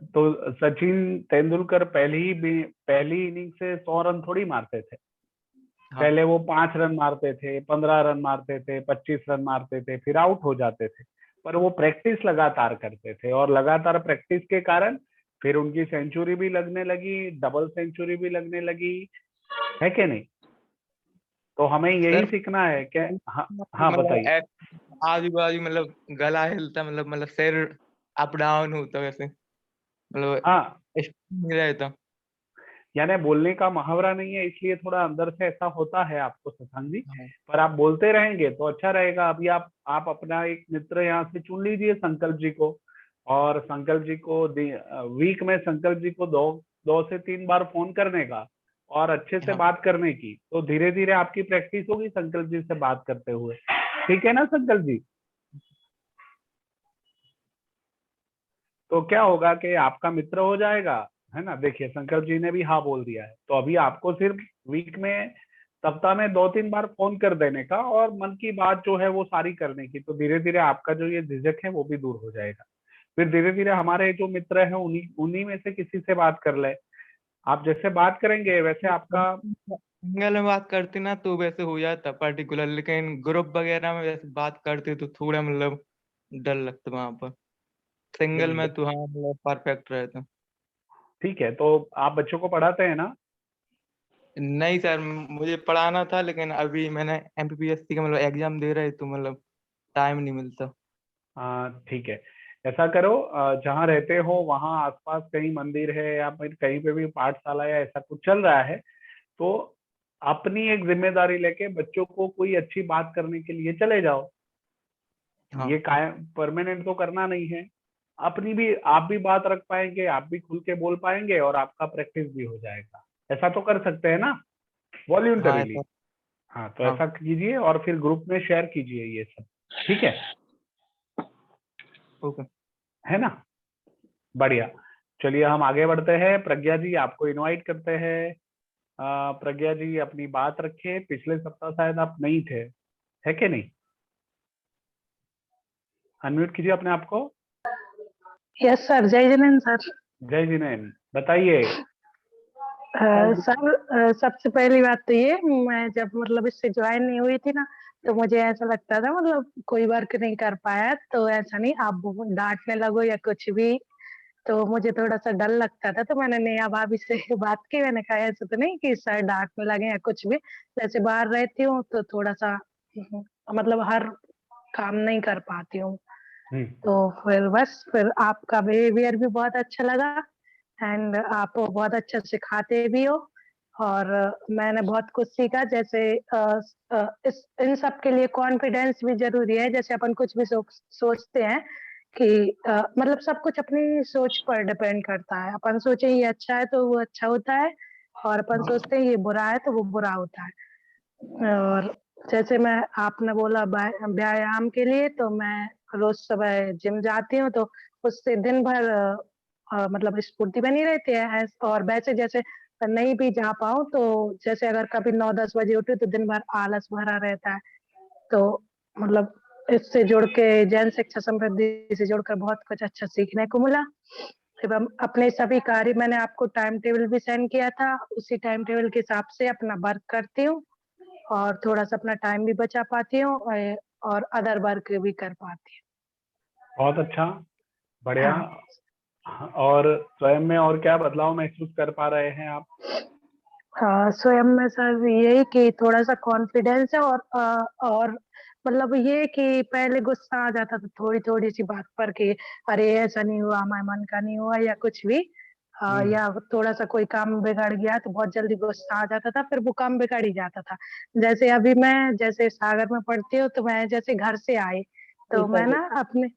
तो सचिन तेंदुलकर पहली इनिंग से 100 रन थोड़ी मारते थे। हाँ। पहले वो 5 रन मारते थे, 15 रन मारते थे, 25 रन मारते थे, फिर आउट हो जाते थे। पर वो प्रैक्टिस लगातार करते थे और लगातार प्रैक्टिस के कारण फिर उनकी सेंचुरी भी लगने लगी, डबल सेंचुरी भी लगने लगी, है कि नहीं? तो हमें यही सर सीखना है कि हाँ, हाँ मतलब बताइए। आजू बाजू मतलब गला हिलता, मतलब सिर अप डाउन होता, वैसे मतलब हाँ, नहीं रहता। यानी बोलने का मुहावरा नहीं है, इसलिए थोड़ा अंदर से ऐसा होता है आपको शशांक जी। हाँ। पर आप बोलते रहेंगे तो अच्छा रहेगा। अभी आप अपना एक मित्र यहाँ से चुन लीजिए, संकल्प जी को, और संकल्प जी को वीक में संकल्प जी को 2 से 3 बार फोन करने का और अच्छे से हाँ। बात करने की, तो धीरे धीरे आपकी प्रैक्टिस होगी संकल्प जी से बात करते हुए। ठीक है ना संकल्प जी? तो क्या होगा कि आपका मित्र हो जाएगा, है ना? देखिए, संकल्प जी ने भी हाँ बोल दिया है, तो अभी आपको सिर्फ वीक में, सप्ताह में 2-3 बार फोन कर देने का और मन की बात जो है वो सारी करने की, तो धीरे धीरे आपका जो ये झिझक है वो भी दूर हो जाएगा। फिर धीरे धीरे हमारे जो मित्र हैं उन्हीं उन्हीं में से किसी से बात कर ले। आप जैसे बात करेंगे वैसे आपका। सिंगल में बात करते ना तो वैसे हो जाता पर्टिकुलर, लेकिन ग्रुप वगैरह में वैसे बात करते तो थोड़ा मतलब डर लगता वहां पर। सिंगल में तो हाँ मतलब परफेक्ट रहता। ठीक है, तो आप बच्चों को पढ़ाते हैं ना? नहीं सर, मुझे पढ़ाना था, लेकिन अभी मैंने एमपीपीएससी का मतलब एग्जाम दे रहे तो मतलब टाइम नहीं मिलता। हाँ ठीक है, ऐसा करो, जहाँ रहते हो वहाँ आसपास कहीं मंदिर है या फिर कहीं पे भी पाठशाला या ऐसा कुछ चल रहा है, तो अपनी एक जिम्मेदारी लेके बच्चों को कोई अच्छी बात करने के लिए चले जाओ। हाँ। ये कायम परमानेंट तो करना नहीं है। अपनी भी, आप भी बात रख पाएंगे, आप भी खुल के बोल पाएंगे और आपका प्रैक्टिस भी हो जाएगा। ऐसा तो कर सकते हैं ना, हाँ वॉल्यूंटरीली? ऐसा। हाँ, तो हाँ। ऐसा कीजिए और फिर ग्रुप में शेयर कीजिए ये सब। ठीक ओके। है ना? बढ़िया। चलिए हम आगे बढ़ते हैं। प्रज्ञा जी, आपको इनवाइट करते हैं। प्रज्ञा जी अपनी बात रखिए, पिछले सप्ताह शायद आप नहीं थे, है कि नहीं? अनम्यूट कीजिए अपने आप को। यस सर, जय जिनेन्द्र सर। जय जिनेन्द्र, बताइए। सर, सबसे पहली बात तो ये, मैं जब मतलब इससे ज्वाइन नहीं हुई थी ना, तो मुझे ऐसा लगता था मतलब कोई वर्क नहीं कर पाया, तो ऐसा नहीं आप डांटने लगो या कुछ भी, तो मुझे थोड़ा सा डर लगता था। तो मैंने नेहा भाभी से बात की, मैंने कहा ऐसा तो नहीं कि सर डांटने लगे या कुछ भी, जैसे बाहर रहती हूँ तो थोड़ा सा मतलब हर काम नहीं कर पाती हूँ। तो फिर बस फिर आपका बिहेवियर भी बहुत अच्छा लगा, एंड आप बहुत अच्छा सिखाते भी हो, और मैंने बहुत कुछ सीखा। जैसे इन सब के लिए कॉन्फिडेंस भी जरूरी है। जैसे अपन कुछ भी सोचते हैं कि मतलब सब कुछ अपनी सोच पर डिपेंड करता है। अपन सोचे ये अच्छा है तो वो अच्छा होता है, और अपन सोचते हैं ये बुरा है तो वो बुरा होता है। और जैसे मैं, आपने बोला व्यायाम के लिए, तो मैं रोज सुबह जिम जाती हूँ, तो उससे दिन भर मतलब स्फूर्ति बनी रहती है। और वैसे जैसे नहीं भी जा पाऊँ, तो जैसे अगर कभी 9-10 बजे उठी तो दिन भर आलस भरा रहता है। तो मतलब इससे जुड़ के जैन शिक्षा समृद्धि से जुड़कर बहुत कुछ अच्छा सीखने को मिला। एवं अपने सभी कार्य, मैंने आपको टाइम टेबल भी सेंड किया था, उसी टाइम टेबल के हिसाब से अपना वर्क करती हूँ, और थोड़ा सा अपना टाइम भी बचा पाती हूँ, और अदर वर्क भी कर पाती बहुत अच्छा, हूँ। बढ़िया। हाँ। और स्वयं में और क्या बदलाव महसूस कर पा रहे हैं आप? हाँ, स्वयं में सर यही कि थोड़ा सा कॉन्फिडेंस है और मतलब ये कि पहले गुस्सा आ जाता था थोड़ी थोड़ी सी बात पर कि अरे ऐसा नहीं हुआ, हमारे मन का नहीं हुआ या कुछ भी। या थोड़ा सा कोई काम बिगड़ गया तो बहुत जल्दी गुस्सा आ जाता था, फिर वो काम बिगड़ ही जाता था। जैसे अभी मैं जैसे सागर में पढ़ती हूँ, तो मैं जैसे घर से आई तो मैं ना अपने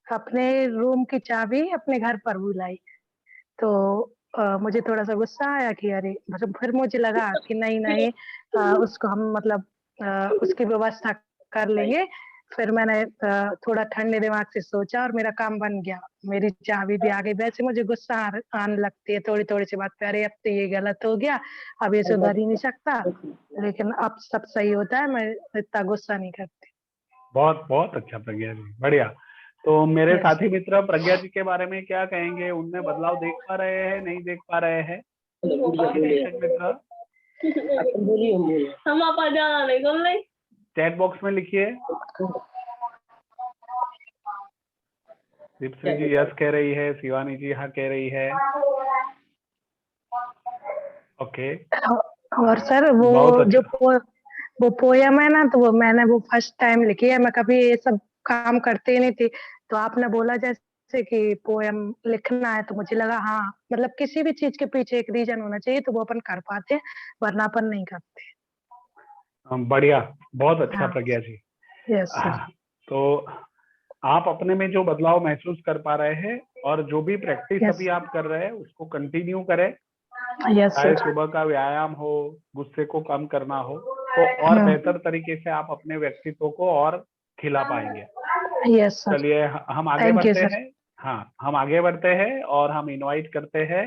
अपने रूम की चाबी अपने घर पर भुलाई। तो मुझे थोड़ा सा गुस्सा आया कि अरे, मतलब फिर मुझे लगा कि नहीं नहीं, उसको हम मतलब उसकी व्यवस्था कर लेंगे। फिर मैंने थोड़ा ठंडे दिमाग से सोचा और मेरा काम बन गया, मेरी चाबी भी आ गई। वैसे मुझे गुस्सा आने लगती है थोड़ी थोड़ी सी बात पे, अरे अब तो ये गलत हो गया, अब ये सुधर ही नहीं सकता। लेकिन अब सब सही होता है, मैं इतना गुस्सा नहीं करती। बहुत बहुत अच्छा प्रज्ञा जी, बढ़िया। तो मेरे Yes. साथी मित्र प्रज्ञा जी के बारे में क्या कहेंगे? उनमें बदलाव देख पा रहे हैं, नहीं देख पा रहे हैं? शिक्षक मित्र हम आप चैट बॉक्स में लिखिए। दीपश्री जी यस कह रही है, शिवानी जी हाँ कह रही है। ओके। और सर वो बहुत अच्छा। जो वो पोयम है ना, तो वो मैंने वो फर्स्ट टाइम लिखी है। मैं कभी ये सब काम करती नहीं थी, तो आपने बोला जैसे कि पोयम लिखना है, तो मुझे लगा हाँ, मतलब किसी भी चीज के पीछे एक रीजन होना चाहिए, तो वो अपन कर पाते हैं, वरना अपन नहीं करते। बढ़िया, बहुत अच्छा हाँ। प्रज्ञा जी। Yes sir. तो आप अपने में जो बदलाव महसूस कर पा रहे हैं और जो भी प्रैक्टिस Yes. अभी आप कर रहे हैं उसको कंटिन्यू करें। यस चाहे सर। सुबह का व्यायाम हो, गुस्से को कम करना हो, तो और बेहतर तरीके से आप अपने व्यक्तित्व को और खिला पाएंगे। Yes sir. चलिए हम आगे Thank you, बढ़ते sir. हैं। हाँ, हम आगे बढ़ते हैं और हम इनवाइट करते हैं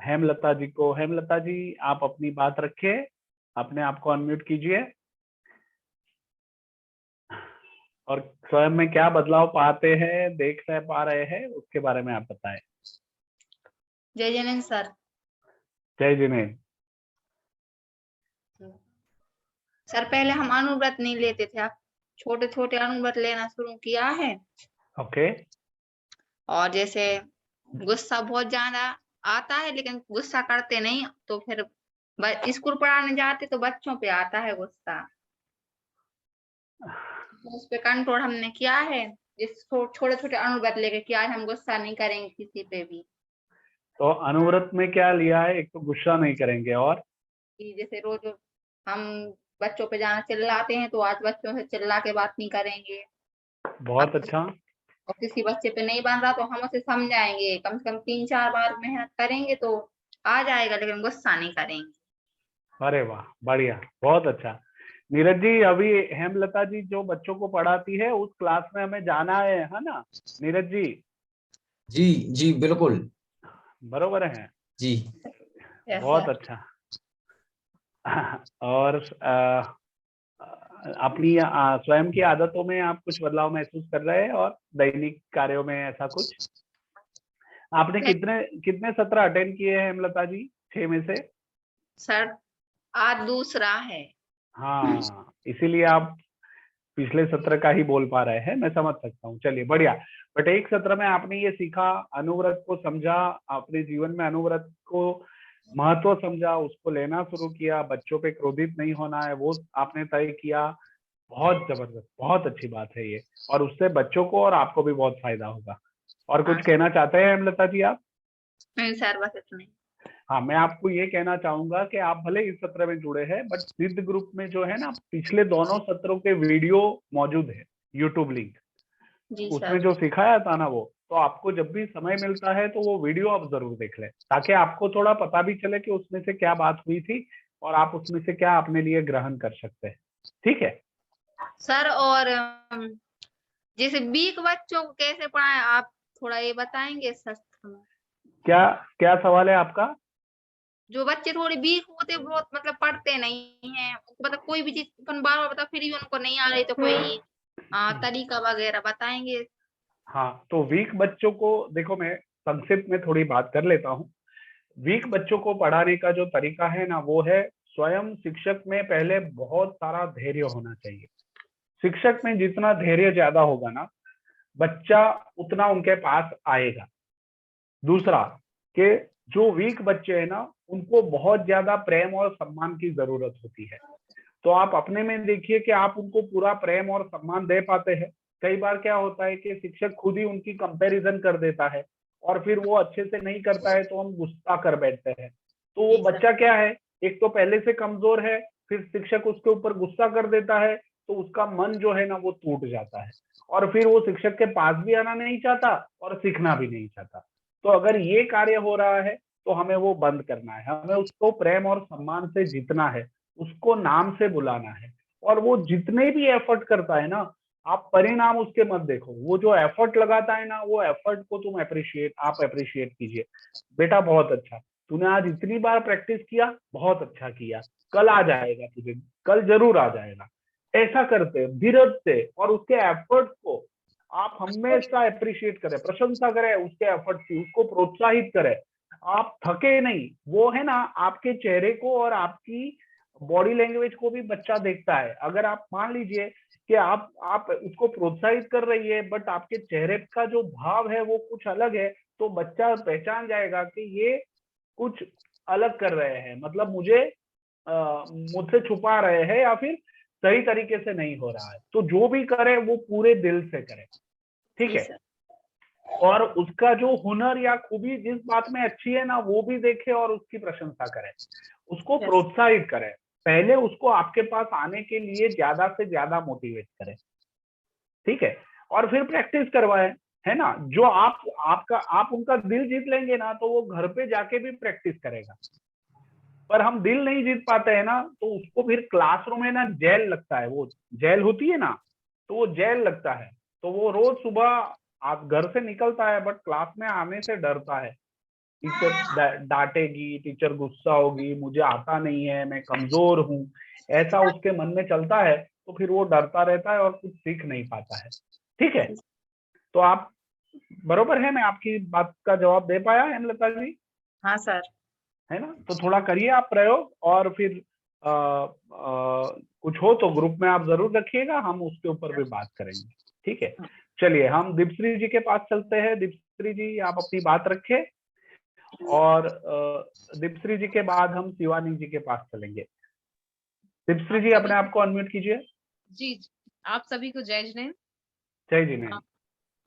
हेमलता जी को। हेमलता जी आप अपनी बात रखिए, अपने आप को अनम्यूट कीजिए और स्वयं में क्या बदलाव पाते हैं, देख पा रहे हैं, उसके बारे में आप बताएं। जय जिनेन्द्र सर। जय जिनेन्द्र। सर पहले हम अनुव्रत नहीं लेते थे, आप छोटे छोटे अनुव्रत लेना शुरू किया है। ओके। और जैसे गुस्सा बहुत ज्यादा आता है, लेकिन गुस्सा करते नहीं, तो फिर स्कूल पढ़ाने जाते तो बच्चों पे आता है गुस्सा, तो उस पे कंट्रोल हमने किया है। जिस छोटे छोटे अनुव्रत लेके कि आज हम गुस्सा नहीं करेंगे किसी पे भी। तो अनुव्रत में क्या लिया है? एक तो गुस्सा नहीं करेंगे, और कि जैसे रोज हम बच्चों पे जाना चिल्लाते हैं, तो आज बच्चों से चिल्ला के बात नहीं करेंगे। बहुत अच्छा। और किसी बच्चे पे नहीं बन रहा तो हम उसे समझाएंगे, कम से कम 3-4 बार मेहनत करेंगे तो आ जाएगा, लेकिन गुस्सा नहीं करेंगे। अरे वाह, बढ़िया, बहुत अच्छा। नीरज जी, अभी हेमलता जी जो बच्चों को पढ़ाती है उस क्लास में हमें जाना है ना नीरज जी? जी जी बिल्कुल। बरोबर है जी। बहुत अच्छा। और अपनी स्वयं की आदतों में आप कुछ बदलाव महसूस कर रहे हैं और दैनिक कार्यों में ऐसा कुछ? आपने कितने कितने सत्र अटेंड किए हैं हेमलता जी, 6 में से? सर आज दूसरा है। हाँ, इसीलिए आप पिछले सत्र का ही बोल पा रहे हैं, मैं समझ सकता हूँ। चलिए बढ़िया। बट एक सत्र में आपने ये सीखा, अनुव्रत को समझा, अपने जीवन में अनुव्रत को महत्व समझा, उसको लेना शुरू किया, बच्चों पे क्रोधित नहीं होना है वो आपने तय किया। बहुत जबरदस्त, बहुत अच्छी बात है ये, और उससे बच्चों को और आपको भी बहुत फायदा होगा। और कुछ कहना चाहते हैं हेमलता जी आप? नहीं सर, बस इतना ही। हाँ, मैं आपको ये कहना चाहूंगा कि आप भले इस सत्र में जुड़े हैं, बट सिद्ध ग्रुप में जो है ना, पिछले दोनों सत्रों के वीडियो मौजूद है, यूट्यूब लिंक, उसमें जो सिखाया था ना वो, तो आपको जब भी समय मिलता है तो वो वीडियो आप जरूर देख लें, ताकि आपको थोड़ा पता भी चले कि उसमें से क्या बात हुई थी और आप उसमें से क्या अपने लिए ग्रहण कर सकते हैं। ठीक है सर, और जैसे वीक बच्चों को कैसे पढ़ाएं, आप थोड़ा ये बताएंगे सर? क्या क्या सवाल है आपका? जो बच्चे थोड़े वीक होते, बहुत मतलब पढ़ते नहीं है, मतलब कोई भी चीज अपन बार बार बता फिर भी उनको नहीं आ रही, तो कोई तरीका वगैरह बताएंगे? हाँ, तो वीक बच्चों को देखो, मैं संक्षिप्त में थोड़ी बात कर लेता हूँ। वीक बच्चों को पढ़ाने का जो तरीका है ना, वो है स्वयं शिक्षक में पहले बहुत सारा धैर्य होना चाहिए। शिक्षक में जितना धैर्य ज्यादा होगा ना, बच्चा उतना उनके पास आएगा। दूसरा कि जो वीक बच्चे हैं ना, उनको बहुत ज्यादा प्रेम और सम्मान की जरूरत होती है। तो आप अपने में देखिए कि आप उनको पूरा प्रेम और सम्मान दे पाते हैं। कई बार क्या होता है कि शिक्षक खुद ही उनकी कंपैरिजन कर देता है और फिर वो अच्छे से नहीं करता है तो हम गुस्सा कर बैठते हैं। तो वो बच्चा क्या है, एक तो पहले से कमजोर है, फिर शिक्षक उसके ऊपर गुस्सा कर देता है तो उसका मन जो है ना वो टूट जाता है और फिर वो शिक्षक के पास भी आना नहीं चाहता और सीखना भी नहीं चाहता। तो अगर ये कार्य हो रहा है तो हमें वो बंद करना है, हमें उसको प्रेम और सम्मान से जीतना है, उसको नाम से बुलाना है। और वो जितने भी एफर्ट करता है ना, आप परिणाम उसके मत देखो, वो जो एफर्ट लगाता है ना, वो एफर्ट को तुम आप अप्रिशिएट कीजिए। बेटा बहुत अच्छा, तूने आज इतनी बार प्रैक्टिस किया, बहुत अच्छा किया, कल आ जाएगा तुझे, कल जरूर आ जाएगा। ऐसा करते धीरज से और उसके एफर्ट को आप हमेशा अप्रिशिएट करें, प्रशंसा करें उसके एफर्ट की, उसको प्रोत्साहित करें। आप थके नहीं, वो है ना आपके चेहरे को और आपकी बॉडी लैंग्वेज को भी बच्चा देखता है। अगर आप मान लीजिए कि आप उसको प्रोत्साहित कर रही है बट आपके चेहरे का जो भाव है वो कुछ अलग है, तो बच्चा पहचान जाएगा कि ये कुछ अलग कर रहे हैं, मतलब मुझसे छुपा रहे हैं या फिर सही तरीके से नहीं हो रहा है। तो जो भी करे वो पूरे दिल से करे, ठीक है। और उसका जो हुनर या खूबी जिस बात में अच्छी है ना, वो भी देखे और उसकी प्रशंसा करे, उसको प्रोत्साहित करे। पहले उसको आपके पास आने के लिए ज्यादा से ज्यादा मोटिवेट करें, ठीक है। और फिर प्रैक्टिस करवाएं, है ना। जो आप उनका दिल जीत लेंगे ना, तो वो घर पे जाके भी प्रैक्टिस करेगा। पर हम दिल नहीं जीत पाते हैं ना, तो उसको फिर क्लासरूम में ना जेल लगता है, वो जेल होती है ना, तो वो जेल लगता है। तो वो रोज सुबह आप घर से निकलता है बट क्लास में आने से डरता है, टीचर डांटेगी, टीचर गुस्सा होगी, मुझे आता नहीं है, मैं कमजोर हूँ, ऐसा उसके मन में चलता है। तो फिर वो डरता रहता है और कुछ सीख नहीं पाता है, ठीक है। तो आप बरोबर है, मैं आपकी बात का जवाब दे पाया हेमलता जी? हाँ सर। है ना। तो थोड़ा करिए आप प्रयोग और फिर कुछ हो तो ग्रुप में आप जरूर रखिएगा, हम उसके ऊपर भी बात करेंगे, ठीक है। चलिए हम दीपश्री जी के पास चलते हैं। दीपश्री जी आप अपनी बात रखें और दीपश्री जी के बाद हम शिवानी जी के पास चलेंगे। दीपश्री जी अपने आप को अनम्यूट कीजिए। जी जी, आप सभी को जय जिनेंद्र। जय जिनेंद्र।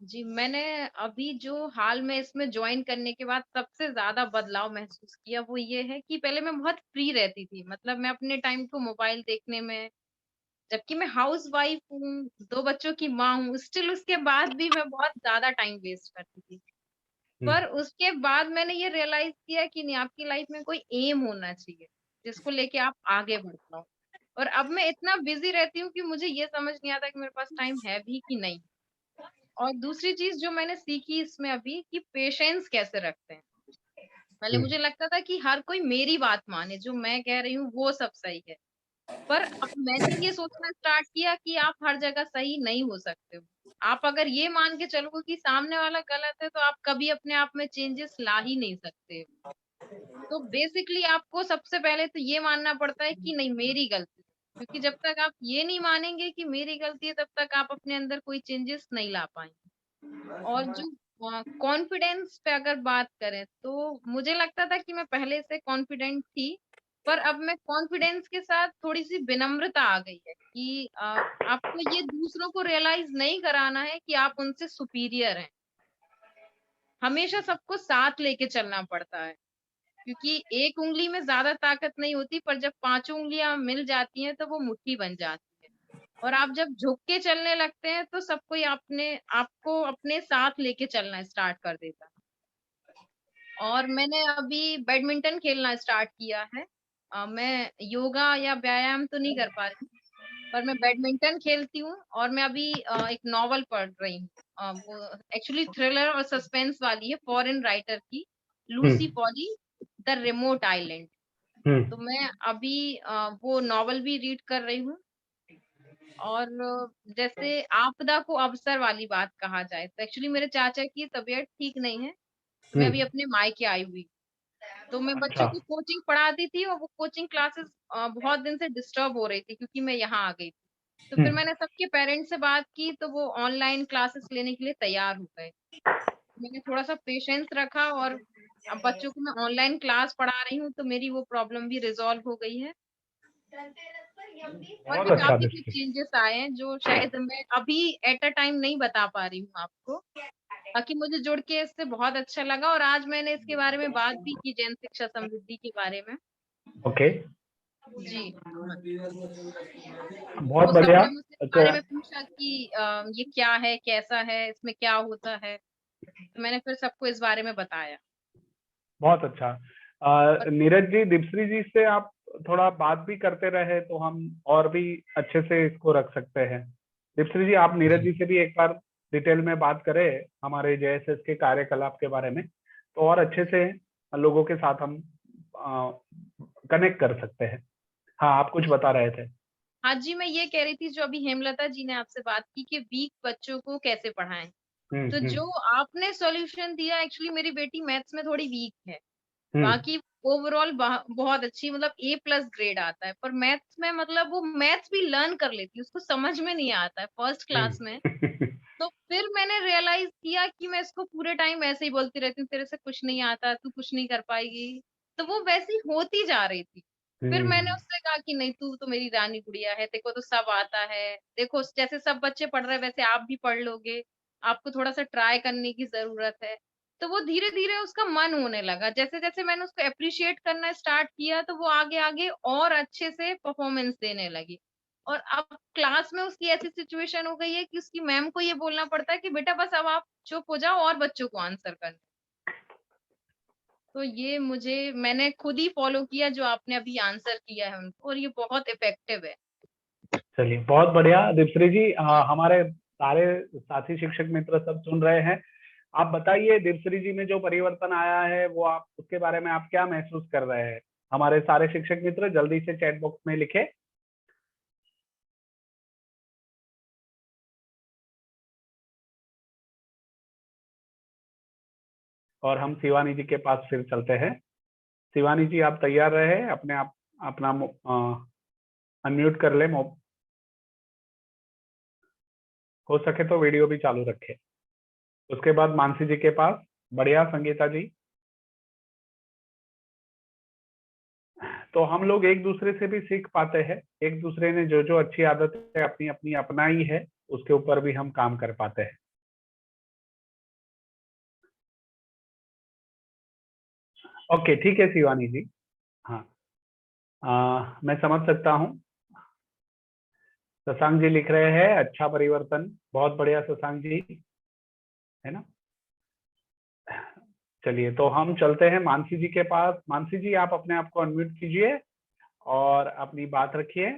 जी, मैंने अभी जो हाल में इसमें ज्वाइन करने के बाद सबसे ज्यादा बदलाव महसूस किया वो ये है कि पहले मैं बहुत फ्री रहती थी, मतलब मैं अपने टाइम को मोबाइल देखने में, जबकि मैं हाउस वाइफ हूँ, 2 बच्चों की माँ हूँ, स्टिल उसके बाद भी मैं बहुत ज्यादा टाइम वेस्ट करती थी। पर उसके बाद मैंने ये रियलाइज किया कि नहीं, आपकी लाइफ में कोई एम होना चाहिए जिसको लेके आप आगे बढ़ पाओ। और अब मैं इतना बिजी रहती हूँ कि मुझे ये समझ नहीं आता कि मेरे पास टाइम है भी कि नहीं। और दूसरी चीज जो मैंने सीखी इसमें अभी कि पेशेंस कैसे रखते हैं। पहले मुझे लगता था कि हर कोई मेरी बात माने, जो मैं कह रही हूँ वो सब सही है। पर अब मैंने ये सोचना स्टार्ट किया कि आप हर जगह सही नहीं हो सकते हो। आप अगर ये मान के चलोगे कि सामने वाला गलत है तो आप कभी अपने आप में चेंजेस ला ही नहीं सकते। तो बेसिकली आपको सबसे पहले तो ये मानना पड़ता है कि नहीं, मेरी गलती है। क्योंकि जब तक आप ये नहीं मानेंगे कि मेरी गलती है, तब तक आप अपने अंदर कोई चेंजेस नहीं ला पाएंगे। और जो कॉन्फिडेंस पे अगर बात करें तो मुझे लगता था कि मैं पहले से कॉन्फिडेंट थी, पर अब मैं कॉन्फिडेंस के साथ थोड़ी सी विनम्रता आ गई है कि आपको ये दूसरों को रियलाइज नहीं कराना है कि आप उनसे सुपीरियर हैं। हमेशा सबको साथ लेके चलना पड़ता है, क्योंकि एक उंगली में ज्यादा ताकत नहीं होती, पर जब 5 उंगलियां मिल जाती हैं तो वो मुट्ठी बन जाती है। और आप जब झुक के चलने लगते हैं तो सब कोई आपको अपने साथ लेके चलना स्टार्ट कर देता है। और मैंने अभी बैडमिंटन खेलना स्टार्ट किया है। मैं योगा या व्यायाम तो नहीं कर पा रही, पर मैं बैडमिंटन खेलती हूँ। और मैं अभी एक नॉवल पढ़ रही हूँ, वो एक्चुअली थ्रिलर और सस्पेंस वाली है, फॉरेन राइटर की, Lucy poly, the remote island. तो मैं अभी वो नॉवल भी रीड कर रही हूँ। और जैसे आपदा को अवसर वाली बात कहा जाए तो एक्चुअली मेरे चाचा की तबीयत ठीक नहीं है, मैं अभी अपने मायके आई हुई। तो मैं बच्चों को कोचिंग पढ़ाती थी और वो कोचिंग क्लासेस बहुत दिन से डिस्टर्ब हो रही थी क्योंकि मैं यहाँ आ गई थी। तो फिर मैंने सबके पेरेंट्स से बात की तो वो ऑनलाइन क्लासेस लेने के लिए तैयार हो गए। मैंने थोड़ा सा पेशेंस रखा और अब बच्चों को मैं ऑनलाइन क्लास पढ़ा रही हूँ, तो मेरी वो प्रॉब्लम भी रिजॉल्व हो गई है। और बहुत भी अच्छा काफी कुछ दृष्टि। चेंजेस आए हैं जो शायद मैं अभी एट अ टाइम नहीं बता पा रही हूँ आपको। बाकी मुझे जुड़ के इससे बहुत अच्छा लगा, और आज मैंने इसके बारे में बात भी की, जैन शिक्षा समृद्धि के बारे में। ओके, जी। बहुत तो बढ़िया। सबने मुझसे इस अच्छा, बारे में पूछा कि ये क्या है, कैसा है, इसमें क्या होता है, तो मैंने फिर सबको इस बारे में बताया। बहुत अच्छा। नीरज जी, दीपश्री जी से आप थोड़ा बात भी करते रहे तो हम और भी अच्छे से इसको रख सकते हैं। दीपश्री जी, आप नीरज जी से भी एक बार डिटेल में बात करें हमारे JSS के कार्यकलाप के बारे में, तो और अच्छे से लोगों के साथ हम कनेक्ट कर सकते हैं। हाँ, आप कुछ बता रहे थे। हाँ जी, मैं ये कह रही थी, जो अभी हेमलता जी ने आपसे बात की कि वीक बच्चों को कैसे पढ़ाएं, तो जो आपने सॉल्यूशन दिया, एक्चुअली मेरी बेटी मैथ्स में थोड़ी वीक है, बाकी ओवरऑल बहुत अच्छी, मतलब A+ ग्रेड आता है, पर मैथ्स में मतलब वो मैथ्स भी लर्न कर लेती है, उसको समझ में नहीं आता है फर्स्ट क्लास में। तो फिर मैंने रियलाइज किया कि मैं इसको पूरे टाइम ऐसे ही बोलती रहती हूँ, तेरे से कुछ नहीं आता, तू कुछ नहीं कर पाएगी, तो वो वैसी होती जा रही थी। फिर मैंने उससे कहा कि नहीं, तू तो मेरी रानी गुड़िया है, देखो तो सब आता है, देखो जैसे सब बच्चे पढ़ रहे हैं वैसे आप भी पढ़ लोगे, आपको थोड़ा सा ट्राई करने की जरूरत है। तो वो धीरे धीरे उसका मन होने लगा, जैसे जैसे मैंने उसको अप्रिशिएट करना स्टार्ट किया, तो वो आगे आगे और अच्छे से परफॉर्मेंस देने लगी। और अब क्लास में उसकी ऐसी सिचुएशन हो गई है कि उसकी मैम को ये बोलना पड़ता है कि बेटा बस अब आप चुप हो जाओ और बच्चों को आंसर करना। तो ये मैंने खुद ही फॉलो किया जो आपने अभी आंसर किया है उनको, और ये बहुत इफेक्टिव है। चलिए, बहुत बढ़िया दीपश्री जी। हमारे सारे साथी शिक्षक मित्र सब सुन रहे हैं। आप बताइए, दीपश्री जी में जो परिवर्तन आया है वो आप उसके बारे में आप क्या महसूस कर रहे हैं? हमारे सारे शिक्षक मित्र जल्दी से चैट बॉक्स में लिखे। और हम शिवानी जी के पास फिर चलते हैं। शिवानी जी, आप तैयार रहे, अपने आप अपना अनम्यूट कर ले, हो सके तो वीडियो भी चालू रखे। उसके बाद मानसी जी के पास। बढ़िया संगीता जी। तो हम लोग एक दूसरे से भी सीख पाते हैं, एक दूसरे ने जो जो अच्छी आदतें अपनी अपनी अपनाई है उसके ऊपर भी हम काम कर पाते हैं। ओके, ठीक है शिवानी जी। हाँ, मैं समझ सकता हूँ। शशांक जी लिख रहे हैं अच्छा परिवर्तन, बहुत बढ़िया शशांक जी, है ना। चलिए, तो हम चलते हैं मानसी जी के पास। मानसी जी, आप अपने आप को अनम्यूट कीजिए और अपनी बात रखिए।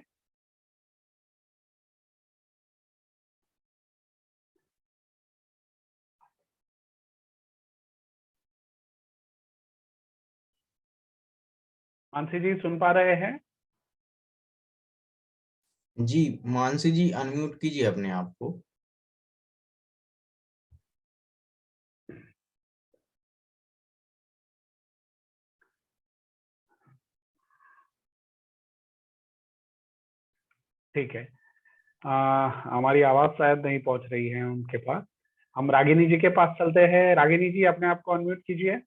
मानसी जी, सुन पा रहे हैं? जी, मानसी जी अनम्यूट कीजिए अपने आप को। ठीक है। हमारी आवाज शायद नहीं पहुंच रही है उनके पास। हम रागिनी जी के पास चलते हैं। रागिनी जी, अपने आप को अनम्यूट कीजिए।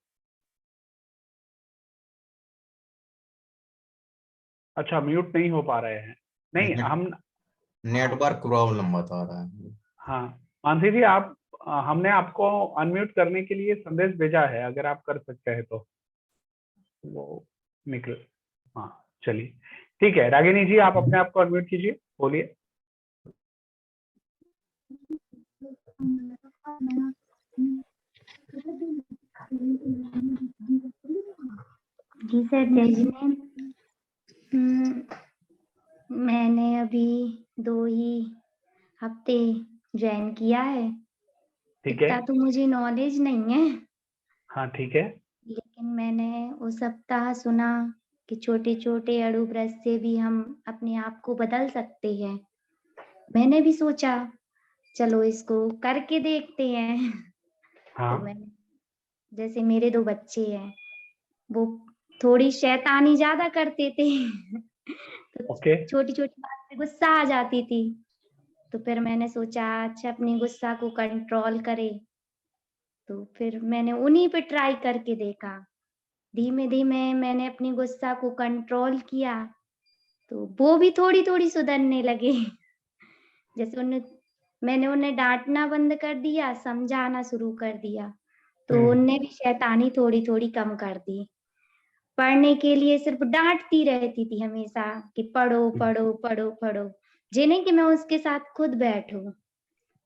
अच्छा, म्यूट नहीं हो पा रहे हैं। नहीं, हम नेटवर्क प्रॉब्लम बता रहा है। हाँ, मानसी जी, आप हमने आपको अनम्यूट करने के लिए संदेश भेजा है, अगर आप कर सकते हैं तो वो निकल। हाँ, चलिए, ठीक है। रागिनी जी, आप अपने आप को अनम्यूट कीजिए, बोलिए। जी सर, जय जिनेन्द्र। मैंने अभी 2 ही हफ्ते ज्वाइन किया है। ठीक है। इतना तो मुझे नॉलेज नहीं है, हाँ, ठीक है। लेकिन मैंने उस सप्ताह सुना कि छोटे-छोटे अणु ब्रश से भी हम अपने आप को बदल सकते हैं। मैंने भी सोचा चलो इसको करके देखते हैं। तो हाँ, मैंने, जैसे मेरे 2 बच्चे हैं, वो थोड़ी शैतानी ज़्यादा करते थे। तो ओके। छोटी-छोटी बात पे गुस्सा आ जाती थी। तो फिर मैंने सोचा अच्छा अपने गुस्सा को कंट्रोल करें। तो फिर मैंने उन्हीं पे ट्राई करके देखा। धीमे-धीमे मैंने अपनी गुस्सा को कंट्रोल किया, तो वो भी थोड़ी-थोड़ी सुधरने लगे। जैसे मैंने उन्हें डाँटना बंद कर दिया, समझाना शुरू कर दिया, तो उनने भी शैतानी थोड़ी-थोड़ी कम कर दी। पढ़ने के लिए सिर्फ़ डाँटती रहती थी हमेशा कि पढ़ो, पढ़ो, पढ़ो, पढ़ो। ये नहीं कि मैं उसके साथ खुद बैठूँ,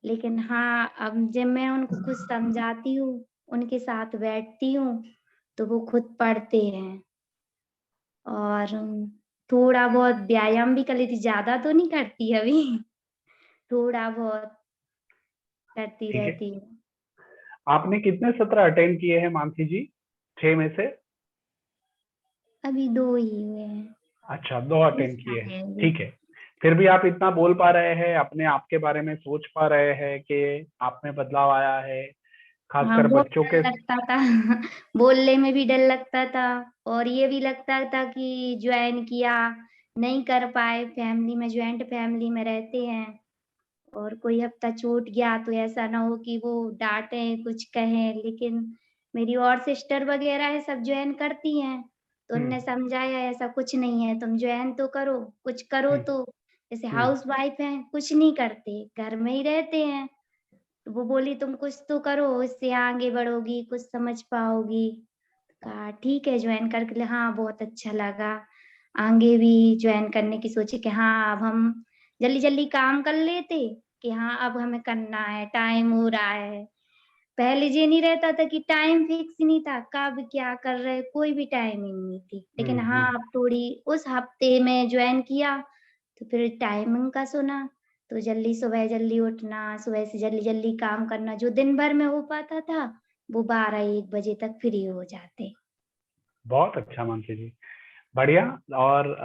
लेकिन हाँ, अब जब मैं उनको कुछ समझाती हूँ, उनके साथ बैठती हूँ, तो वो खुद पढ़ते हैं। और थोड़ा बहुत व्यायाम भी कर लेती, ज़्यादा तो नहीं करती अभी, थोड़ा बहुत करती ठीक है। रहती हूँ। आपने कितने सत्र अटेंड किए हैं मानसी जी, 6 में से? अभी 2 ही हुए हैं। अच्छा, 2 अटेंड पूछना किए हैं, है अभी। ठीक है। फिर भी आप इतना बोल पा रहे हैं, अपने आप के बारे में सोच पा रहे हैं कि आप में बदलाव आया है, हाँ, खासकर बहुत बच्चों डर के। लगता था। बोलने में भी डर लगता था और ये भी लगता था कि जॉइन किया, नहीं कर पाए, फैमिली में जॉइंट फैमिली में रहते हैं और कोई हफ्ता छूट गया तो ऐसा ना हो कि वो डाँटें, कुछ कहें। लेकिन मेरी और सिस्टर वगैरह है, सब जॉइन करती हैं, तो उनने समझाया ऐसा कुछ नहीं है, तुम जॉइन तो करो, कुछ करो तो। जैसे हाउसवाइफ हैं, कुछ नहीं करते, घर में ही रहते हैं। तो वो बोली तुम कुछ तो करो, इससे आगे बढ़ोगी, कुछ समझ पाओगी। कहा ठीक है जॉइन करके हाँ, बहुत अच्छा लगा। आगे भी जॉइन करने की सोची कि हाँ, अब हम जल्दी-जल्दी काम कर लेते कि हाँ, अब हमें करना है, टाइम हो रहा है। पहले ये नहीं रहता था कि टाइम फिक्स ही नहीं था, कब क्या कर रहे, कोई भी टाइमिंग नहीं थी। लेकिन हाँ, अब थोड़ी उस हफ्ते में जॉइन किया, तो फिर टाइमिंग का सुना, तो सुबह जल्दी उठना, सुबह से जल्दी-जल्दी काम करना, जो दिन भर में हो पाता था, वो 12-1 बजे तक फ्री हो जाते। बहुत अच्छा मानसी जी, बढ़िया। और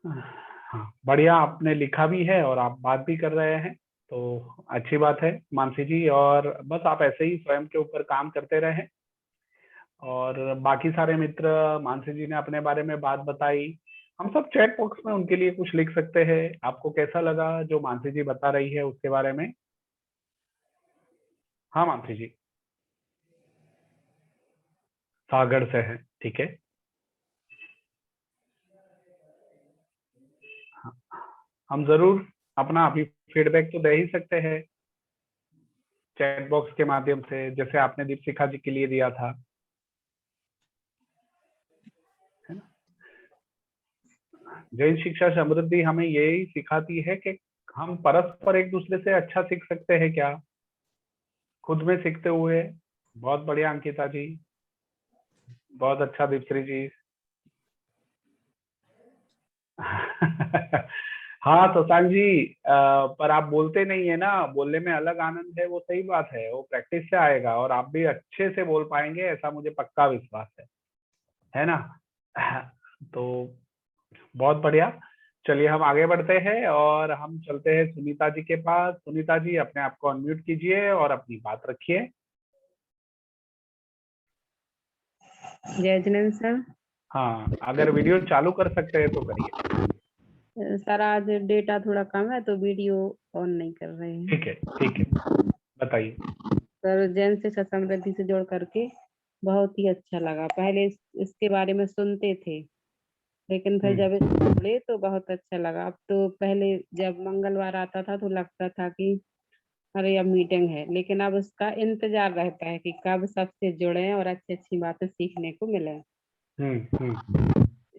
हाँ, बढ़िया, आपने लिखा भी है और आप बात भी कर रहे हैं, तो अच्छी बात है मानसी जी। और बस आप ऐसे ही स्वयं के ऊपर काम करते रहें। और बाकी सारे मित्र, मानसी जी ने अपने बारे में बात बताई, हम सब चैट बॉक्स में उनके लिए कुछ लिख सकते हैं। आपको कैसा लगा जो मानसी जी बता रही है उसके बारे में? हाँ मानसी जी, सागर से है, ठीक है। हाँ, हम जरूर अपना अभी फीडबैक तो दे ही सकते हैं चैट बॉक्स के माध्यम से, जैसे आपने दीपशिखा जी के लिए दिया था, है ना। जैन शिक्षा समृद्धि हमें यही सिखाती है कि हम परस्पर एक दूसरे से अच्छा सीख सकते हैं क्या, खुद में सीखते हुए। बहुत बढ़िया अंकिता जी, बहुत अच्छा दीपश्री जी। हाँ शशांक जी, पर आप बोलते नहीं है ना, बोलने में अलग आनंद है, वो सही बात है, वो प्रैक्टिस से आएगा और आप भी अच्छे से बोल पाएंगे, ऐसा मुझे पक्का विश्वास है ना। तो बहुत बढ़िया, चलिए हम आगे बढ़ते हैं और हम चलते हैं सुनीता जी के पास। सुनीता जी, अपने आप को अनम्यूट कीजिए और अपनी बात रखिए। जय जिनेन्द्र सर। हाँ, अगर वीडियो चालू कर सकते हैं तो करिए। सर आज डेटा थोड़ा कम है तो वीडियो ऑन नहीं कर रहे हैं। ठीक है, ठीक है, बताइए। सर जैन शिक्षा समृद्धि से जोड़ करके बहुत ही अच्छा लगा। पहले इसके बारे में सुनते थे, लेकिन फिर जब इसको पढ़े तो बहुत अच्छा लगा। अब तो पहले जब मंगलवार आता था तो लगता था कि अरे अब मीटिंग है, लेकिन अब उसका इंतजार रहता है कि कब सबसे जुड़े और अच्छी अच्छी बातें सीखने को मिले।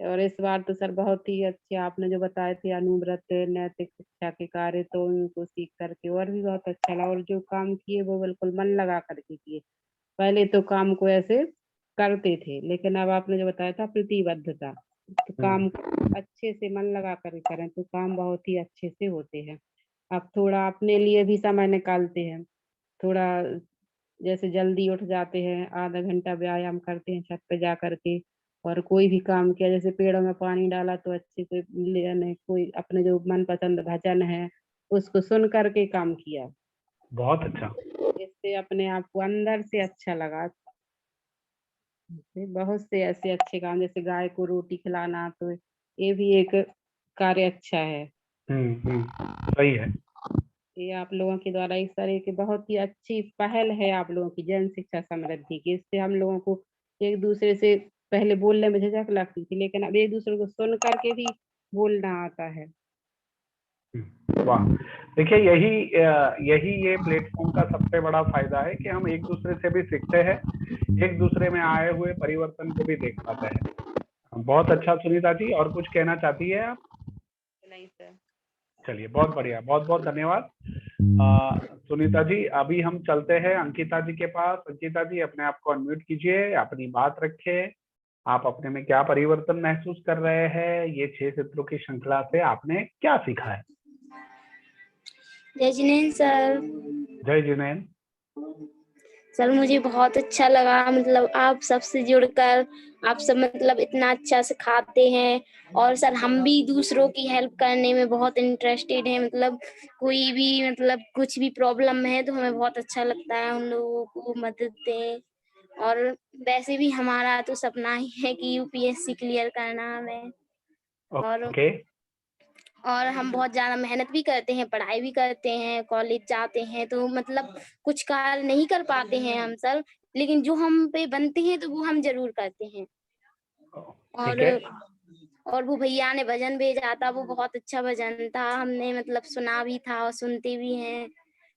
और इस बार तो सर बहुत ही अच्छे आपने जो बताए थे अनुव्रत नैतिक शिक्षा के कार्य, तो उनको सीख करके और भी बहुत अच्छा लगा। और जो काम किए वो बिल्कुल मन लगा करके किए। पहले तो काम को ऐसे करते थे, लेकिन अब आपने जो बताया था प्रतिबद्धता, तो काम अच्छे से मन लगा कर करें तो काम बहुत ही अच्छे से होते हैं। अब थोड़ा अपने लिए भी समय निकालते हैं, थोड़ा जैसे जल्दी उठ जाते हैं, आधा घंटा व्यायाम करते हैं छत पे जा करके। और कोई भी काम किया, जैसे पेड़ों में पानी डाला तो अच्छे से लेने, कोई अपने जो मनपसंद भजन है उसको सुन करके काम किया। बहुत अच्छा। इससे अपने आप को अंदर से अच्छा लगा। बहुत से ऐसे अच्छे काम, जैसे गाय को रोटी खिलाना, तो ये भी एक कार्य अच्छा है। सही है। ये आप लोगों के द्वारा इस तरह की बहुत ही अच्छी पहल है आप लोगों की जन शिक्षा समृद्धि की। इससे हम लोगों को एक दूसरे से पहले बोलने में झिझक लगती थी, लेकिन अब एक दूसरे को सुन करके भी बोलना आता है। वाह, देखिए यही ये प्लेटफॉर्म का सबसे बड़ा फायदा है कि हम एक दूसरे से भी सीखते हैं, एक दूसरे में आए हुए परिवर्तन को भी देख पाते हैं। बहुत अच्छा सुनीता जी, और कुछ कहना चाहती है आप? नहीं सर। चलिए, बहुत बढ़िया, बहुत बहुत धन्यवाद सुनीता जी। अभी हम चलते हैं अंकिता जी के पास। अंकिता जी, अपने आप को अनम्यूट कीजिए, अपनी बात रखिए। आप अपने में क्या परिवर्तन महसूस कर रहे हैं? ये 6 सत्रों की श्रृंखला से आपने क्या सीखा है? जय जिनेंद्र सर। जय जिनेंद्र। सर मुझे बहुत अच्छा लगा, मतलब आप सबसे जुड़कर, आप सब मतलब इतना अच्छा सिखाते हैं। और सर हम भी दूसरों की हेल्प करने में बहुत इंटरेस्टेड हैं, मतलब कोई भी मतलब कुछ भी प्रॉब्लम है तो हमें बहुत अच्छा लगता है उन लोगों को मदद दें। और वैसे भी हमारा तो सपना ही है कि यूपीएससी क्लियर करना हमें। ओके। और हम बहुत ज़्यादा मेहनत भी करते हैं, पढ़ाई भी करते हैं, कॉलेज जाते हैं, तो मतलब कुछ कार्य नहीं कर पाते हैं हम सर, लेकिन जो हम पे बनते हैं तो वो हम ज़रूर करते हैं। ठीक है। और वो भैया ने भजन भेजा था, वो बहुत अच्छा भजन था, हमने मतलब सुना भी था और सुनते भी हैं।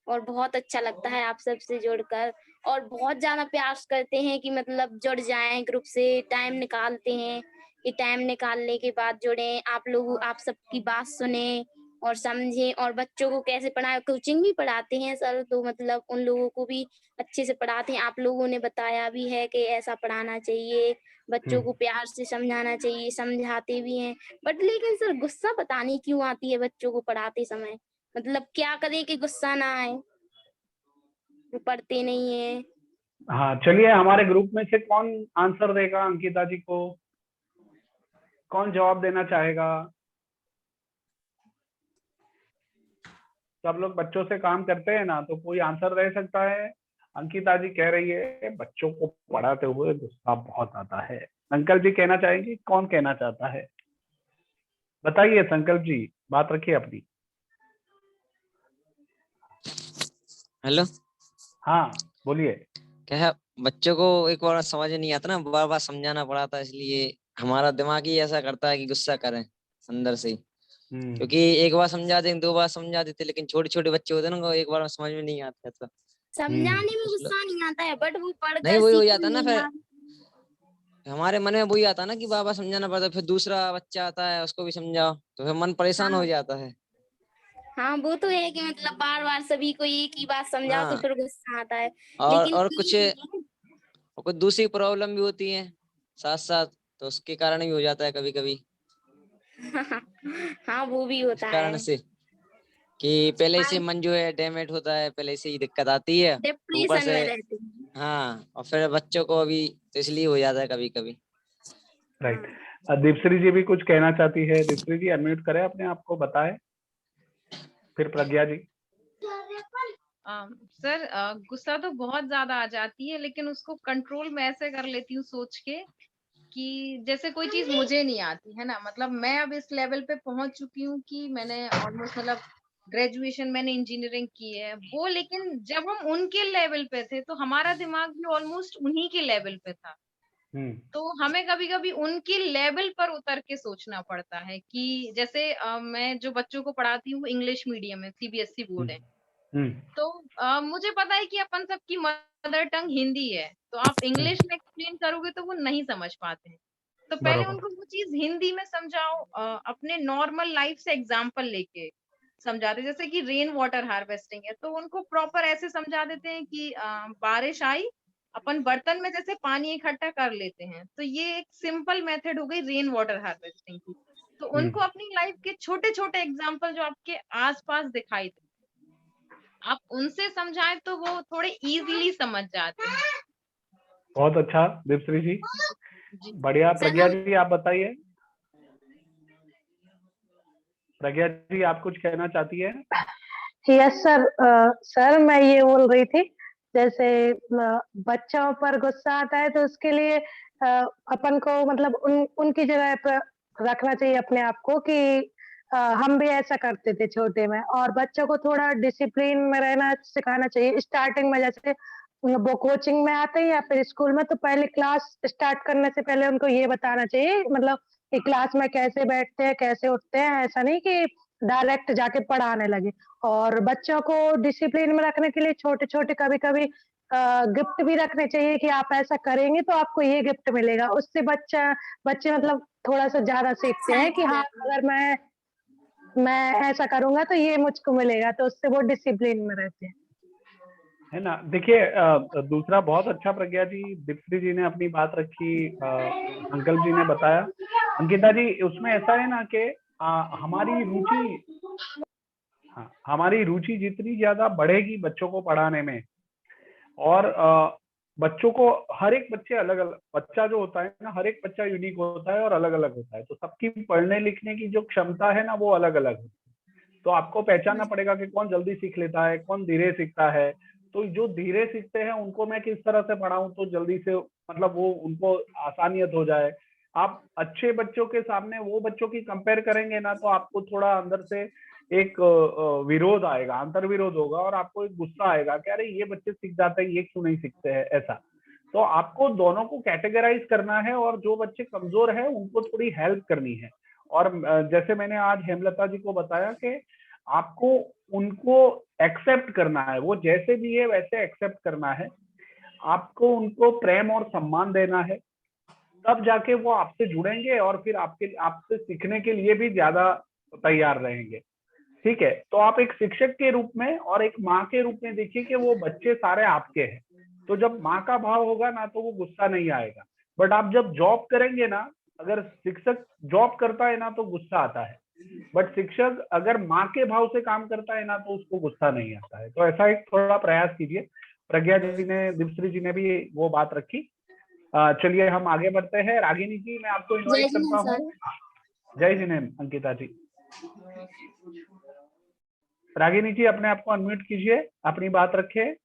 और बहुत अच्छा लगता है आप सबसे जुड़कर, और बहुत ज़्यादा प्रयास करते हैं कि मतलब जुड़ जाएं ग्रुप से, टाइम निकालते हैं कि टाइम निकालने के बाद जुड़ें, आप लोग आप सबकी बात सुने और समझें। और बच्चों को कैसे पढ़ाएं, कोचिंग भी पढ़ाते हैं सर, तो मतलब उन लोगों को भी अच्छे से पढ़ाते हैं। आप लोगों ने बताया भी है कि ऐसा पढ़ाना चाहिए, बच्चों को प्यार से समझाना चाहिए, समझाते भी हैं। बट लेकिन सर गुस्सा पता नहीं क्यों आती है बच्चों को पढ़ाते समय, मतलब क्या करें कि गुस्सा ना आए, वो पढ़ते नहीं है। हाँ, चलिए, हमारे ग्रुप में से कौन आंसर देगा अंकिता जी को? कौन जवाब देना चाहेगा? सब लोग बच्चों से काम करते हैं ना, तो कोई आंसर दे सकता है? अंकिता जी कह रही है बच्चों को पढ़ाते हुए गुस्सा बहुत आता है। संकल्प जी कहना चाहेंगे? कौन कहना चाहता है? बताइए संकल्प जी, बात रखिए अपनी। हेलो। हाँ, बोलिए। क्या है, बच्चों को एक बार समझ नहीं आता ना, बार बार समझाना पड़ा था, इसलिए हमारा दिमाग ही ऐसा करता है कि गुस्सा करें अंदर से ही। क्योंकि एक बार समझा दें, 2 बार समझा देते, लेकिन छोटे छोटे बच्चे होते हैं ना, उनको एक बार में समझ में नहीं आता था। समझाने में कुछ लोग गुस्सा नहीं आता है, बट वो नहीं, पढ़कर वही हो सीख जाता ना नहीं फिर, आता। हमारे मन में वही आता ना कि बार बार समझाना पड़ता है, फिर दूसरा बच्चा आता है उसको भी समझाओ, तो फिर मन परेशान हो जाता है। हाँ वो तो है कि मतलब बार बार सभी को एक ही बात समझाओ तो हाँ, फिर गुस्सा आता है, और लेकिन और कुछ दूसरी प्रॉब्लम भी होती है साथ साथ, तो उसके कारण भी हो जाता है कभी कभी। हाँ वो भी इस होता कारण है। से कि पहले से मन जो है डैमेज होता है, पहले से ही दिक्कत आती है, ऊपर डिप्रेशन से। में रहते हैं। हाँ, और फिर बच्चों को भी तो इसलिए हो जाता है कभी कभी। राइट। दीपश्री जी भी कुछ कहना चाहती है। दीपश्री जी अनम्यूट करें अपने आप को, बताएं। फिर प्रज्ञा जी। सर गुस्सा तो बहुत ज्यादा आ जाती है, लेकिन उसको कंट्रोल मैं ऐसे कर लेती हूँ सोच के कि जैसे कोई चीज मुझे नहीं आती है ना, मतलब मैं अब इस लेवल पे पहुंच चुकी हूँ कि मैंने ऑलमोस्ट मतलब ग्रेजुएशन मैंने इंजीनियरिंग की है वो, लेकिन जब हम उनके लेवल पे थे तो हमारा दिमाग भी ऑलमोस्ट उन्हीं के लेवल पे था। तो हमें कभी-कभी उनके लेवल पर उतर के सोचना पड़ता है कि जैसे मैं जो बच्चों को पढ़ाती हूँ वो इंग्लिश मीडियम है, सीबीएसई बोर्ड है। तो मुझे पता है कि अपन सबकी मदर टंग हिंदी है, तो आप इंग्लिश में एक्सप्लेन करोगे तो वो नहीं समझ पाते हैं। तो पहले बरोबर। उनको वो चीज़ हिंदी में समझाओ, अपने नॉर्मल लाइफ से एग्जांपल लेके समझाते, जैसे कि रेन वाटर हार्वेस्टिंग है, तो उनको प्रॉपर ऐसे समझा देते हैं कि बारिश आई, अपन बर्तन में जैसे पानी इकट्ठा कर लेते हैं, तो ये एक सिंपल मेथड हो गई रेन वाटर हार्वेस्टिंग की। तो उनको अपनी लाइफ के छोटे-छोटे एग्जांपल जो आपके आस-पास दिखाई दे, आप उनसे समझाएं तो वो थोड़े इजीली समझ जाते हैं। बहुत अच्छा दीपश्री जी, जी। बढ़िया। सर प्रज्ञा हम जी आप बताइए। प्रज्ञा जी आप कुछ कहना चाहती है? Yes sir. सर मैं ये बोल रही थी, जैसे बच्चों पर गुस्सा आता है तो उसके लिए अपन को मतलब उनकी जगह पर रखना चाहिए अपने आप को कि हम भी ऐसा करते थे छोटे में। और बच्चों को थोड़ा डिसिप्लिन में रहना सिखाना चाहिए स्टार्टिंग में। जैसे वो कोचिंग में आते हैं या फिर स्कूल में, तो पहले क्लास स्टार्ट करने से पहले उनको ये बताना चाहिए मतलब कि क्लास में कैसे बैठते हैं, कैसे उठते हैं। ऐसा नहीं कि डायरेक्ट जाके पढ़ाने लगे। और बच्चों को डिसिप्लिन में रखने के लिए छोटे-छोटे कभी-कभी गिफ्ट भी रखने चाहिए कि आप ऐसा करेंगे तो आपको ये गिफ्ट मिलेगा। उससे बच्चे मतलब थोड़ा-सा ज़्यादा सीखते हैं कि हाँ, अगर मैं ऐसा करूँगा तो ये मुझको मिलेगा, तो उससे वो डिसिप्लिन में रहते हैं। है ना। देखिए दूसरा बहुत अच्छा प्रज्ञा जी, दीप्ति जी ने अपनी बात रखी, संकल्प जी ने बताया। अंकिता जी, उसमें ऐसा है ना कि हमारी रुचि जितनी ज्यादा बढ़ेगी बच्चों को पढ़ाने में, और बच्चों को हर एक बच्चे अलग अलग, बच्चा जो होता है ना, हर एक बच्चा यूनिक होता है और अलग अलग होता है। तो सबकी पढ़ने लिखने की जो क्षमता है ना, वो अलग अलग है। तो आपको पहचानना पड़ेगा कि कौन जल्दी सीख लेता है, कौन धीरे सीखता है। तो जो धीरे सीखते हैं उनको मैं किस तरह से पढ़ाऊं तो जल्दी से मतलब वो उनको आसानियत हो जाए। आप अच्छे बच्चों के सामने वो बच्चों की कंपेयर करेंगे ना, तो आपको थोड़ा अंदर से एक विरोध आएगा, अंतर विरोध होगा, और आपको एक गुस्सा आएगा कि अरे ये बच्चे सीख जाते हैं, ये क्यों नहीं सीखते हैं, ऐसा। तो आपको दोनों को कैटेगराइज करना है, और जो बच्चे कमजोर है उनको थोड़ी हेल्प करनी है। और जैसे मैंने आज हेमलता जी को बताया कि आपको उनको एक्सेप्ट करना है, वो जैसे भी है वैसे एक्सेप्ट करना है। आपको उनको प्रेम और सम्मान देना है, तब जाके वो आपसे जुड़ेंगे और फिर आपसे सीखने के लिए भी ज्यादा तैयार रहेंगे। ठीक है। तो आप एक शिक्षक के रूप में और एक माँ के रूप में देखिए कि वो बच्चे सारे आपके हैं। तो जब माँ का भाव होगा ना, तो वो गुस्सा नहीं आएगा। बट आप जब जॉब करेंगे ना, अगर शिक्षक जॉब करता है ना तो गुस्सा आता है, बट शिक्षक अगर माँ के भाव से काम करता है ना तो उसको गुस्सा नहीं आता है। तो ऐसा एक थोड़ा प्रयास कीजिए। प्रज्ञा जी ने, दीप्ति जी ने भी वो बात रखी। चलिए हम आगे बढ़ते हैं। रागिनी जी, मैं आपको इनवाइट करता हूँ। जय जिनेंद्र अंकिता जी। रागिनी जी, अपने आप को अनम्यूट कीजिए, अपनी बात रखिए।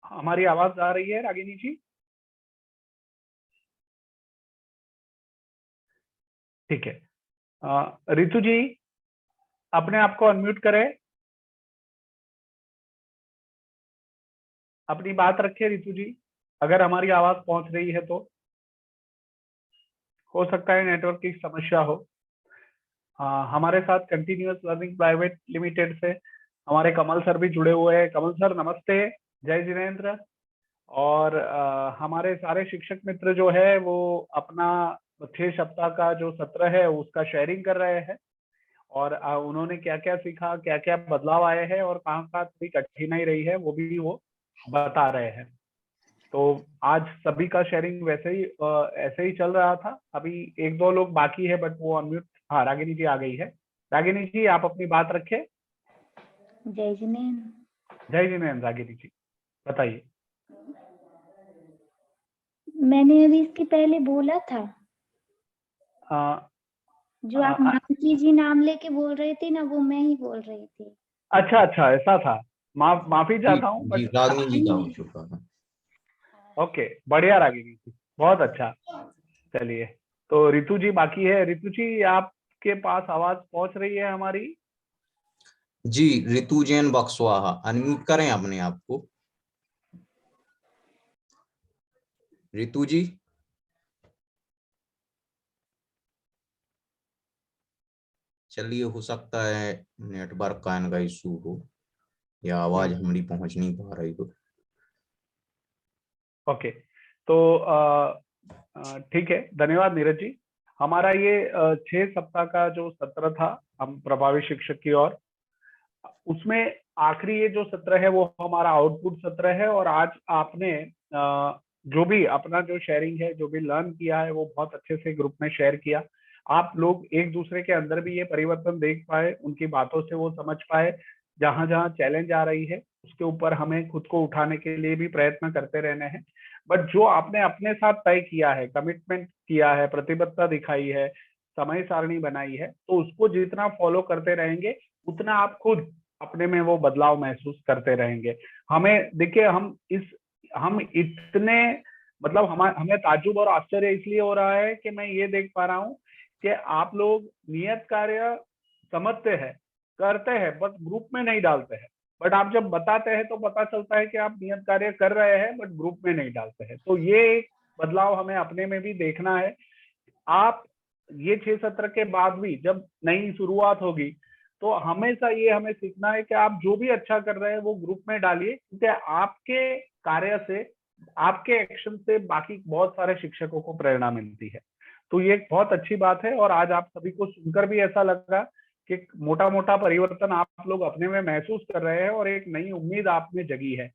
हमारी आवाज आ रही है रागिनी जी? ठीक है। रितु जी, अपने आप को अनम्यूट करें, अपनी बात रखिए। रितु जी, अगर हमारी आवाज पहुंच रही है तो, हो सकता है नेटवर्क की समस्या हो। हमारे साथ कंटिन्यूअस लर्निंग प्राइवेट लिमिटेड से हमारे कमल सर भी जुड़े हुए हैं। कमल सर नमस्ते, जय जिनेंद्र। और हमारे सारे शिक्षक मित्र जो है वो अपना 6 सप्ताह का जो सत्र है उसका शेयरिंग कर रहे हैं, और उन्होंने क्या क्या सीखा, क्या क्या बदलाव आए हैं और कहाँ कहाँ थोड़ी कठिनाई रही है, वो भी वो बता रहे हैं। तो आज सभी का शेयरिंग वैसे ही ऐसे ही चल रहा था। अभी 1-2 लोग बाकी है, बट वो अनम्यूट। हाँ, रागिनी जी आ गई है। रागिनी जी, आप अपनी बात रखें। जय जिनेंद्र। जय जिनेंद्र। रागिनी जी बताइए। मैंने अभी इसके पहले बोला था, जो आप मानसी जी नाम लेके बोल रहे थे ना, वो मैं ही बोल रही थी। अच्छा अच्छा, ऐसा था। माफी चाहता हूँ। जी, रागिनी जी का हो चुका है। ओके, बढ़िया रागिनी जी, बहुत अच्छा। चलिए, तो रितु जी बाकी है। रितु जी, आपके पास आवाज पहुंच रही है हमारी? जी, रितु जैन बक्सवाहा, अनम्यूट करें अपने आप को। रितु जी, चलिए, हो सकता है नेटवर्क का इनका इशू हो या आवाज हमारी पहुंच नहीं पा रही हो। ओके, तो ठीक है, धन्यवाद नीरज जी। हमारा ये 6 सप्ताह का जो सत्र था हम प्रभावी शिक्षक की ओर, उसमें आखिरी ये जो सत्र है वो हमारा आउटपुट सत्र है। और आज आपने जो भी अपना जो शेयरिंग है, जो भी लर्न किया है, वो बहुत अच्छे से ग्रुप में शेयर किया। आप लोग एक दूसरे के अंदर भी ये परिवर्तन देख पाए, उनकी बातों से वो समझ पाए जहां जहां चैलेंज आ रही है उसके ऊपर हमें खुद को उठाने के लिए भी प्रयत्न करते रहने हैं। बट जो आपने अपने साथ तय किया है, कमिटमेंट किया है, प्रतिबद्धता दिखाई है, समय सारणी बनाई है, तो उसको जितना फॉलो करते रहेंगे उतना आप खुद अपने में वो बदलाव महसूस करते रहेंगे। हमें देखिए, हम इतने मतलब हमें ताज्जुब और आश्चर्य इसलिए हो रहा है कि मैं ये देख पा रहा हूँ कि आप लोग नियत कार्य समझते हैं, करते हैं, बस ग्रुप में नहीं डालते हैं। बट आप जब बताते हैं तो पता चलता है कि आप नियत कार्य कर रहे हैं बट ग्रुप में नहीं डालते हैं। तो ये एक बदलाव हमें अपने में भी देखना है। आप ये 6 सत्र के बाद भी जब नई शुरुआत होगी तो हमेशा ये हमें सीखना है कि आप जो भी अच्छा कर रहे हैं वो ग्रुप में डालिए, क्योंकि आपके कार्य से, आपके एक्शन से बाकी बहुत सारे शिक्षकों को प्रेरणा मिलती है। तो ये एक बहुत अच्छी बात है और आज आप सभी को सुनकर भी ऐसा लगा कि मोटा मोटा परिवर्तन आप लोग अपने में महसूस कर रहे हैं और एक नई उम्मीद आप में जगी है।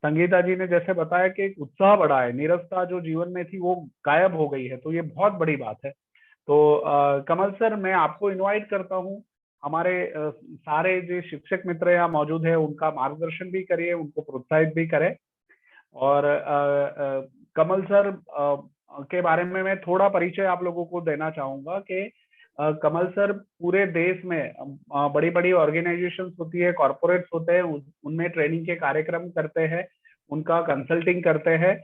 संगीता जी ने जैसे बताया कि एक उत्साह बढ़ा है, नीरसता जो जीवन में थी वो गायब हो गई है, तो ये बहुत बड़ी बात है। तो कमल सर, मैं आपको इनवाइट करता हूँ, हमारे सारे जो शिक्षक मित्र यहाँ मौजूद है उनका मार्गदर्शन भी करिए, उनको प्रोत्साहित भी करें। और कमल सर के बारे में मैं थोड़ा परिचय आप लोगों को देना चाहूंगा कि कमल सर पूरे देश में बड़ी बड़ी ऑर्गेनाइजेशंस होती है, कॉर्पोरेट्स होते हैं, उनमें ट्रेनिंग के कार्यक्रम करते हैं, उनका कंसल्टिंग करते हैं।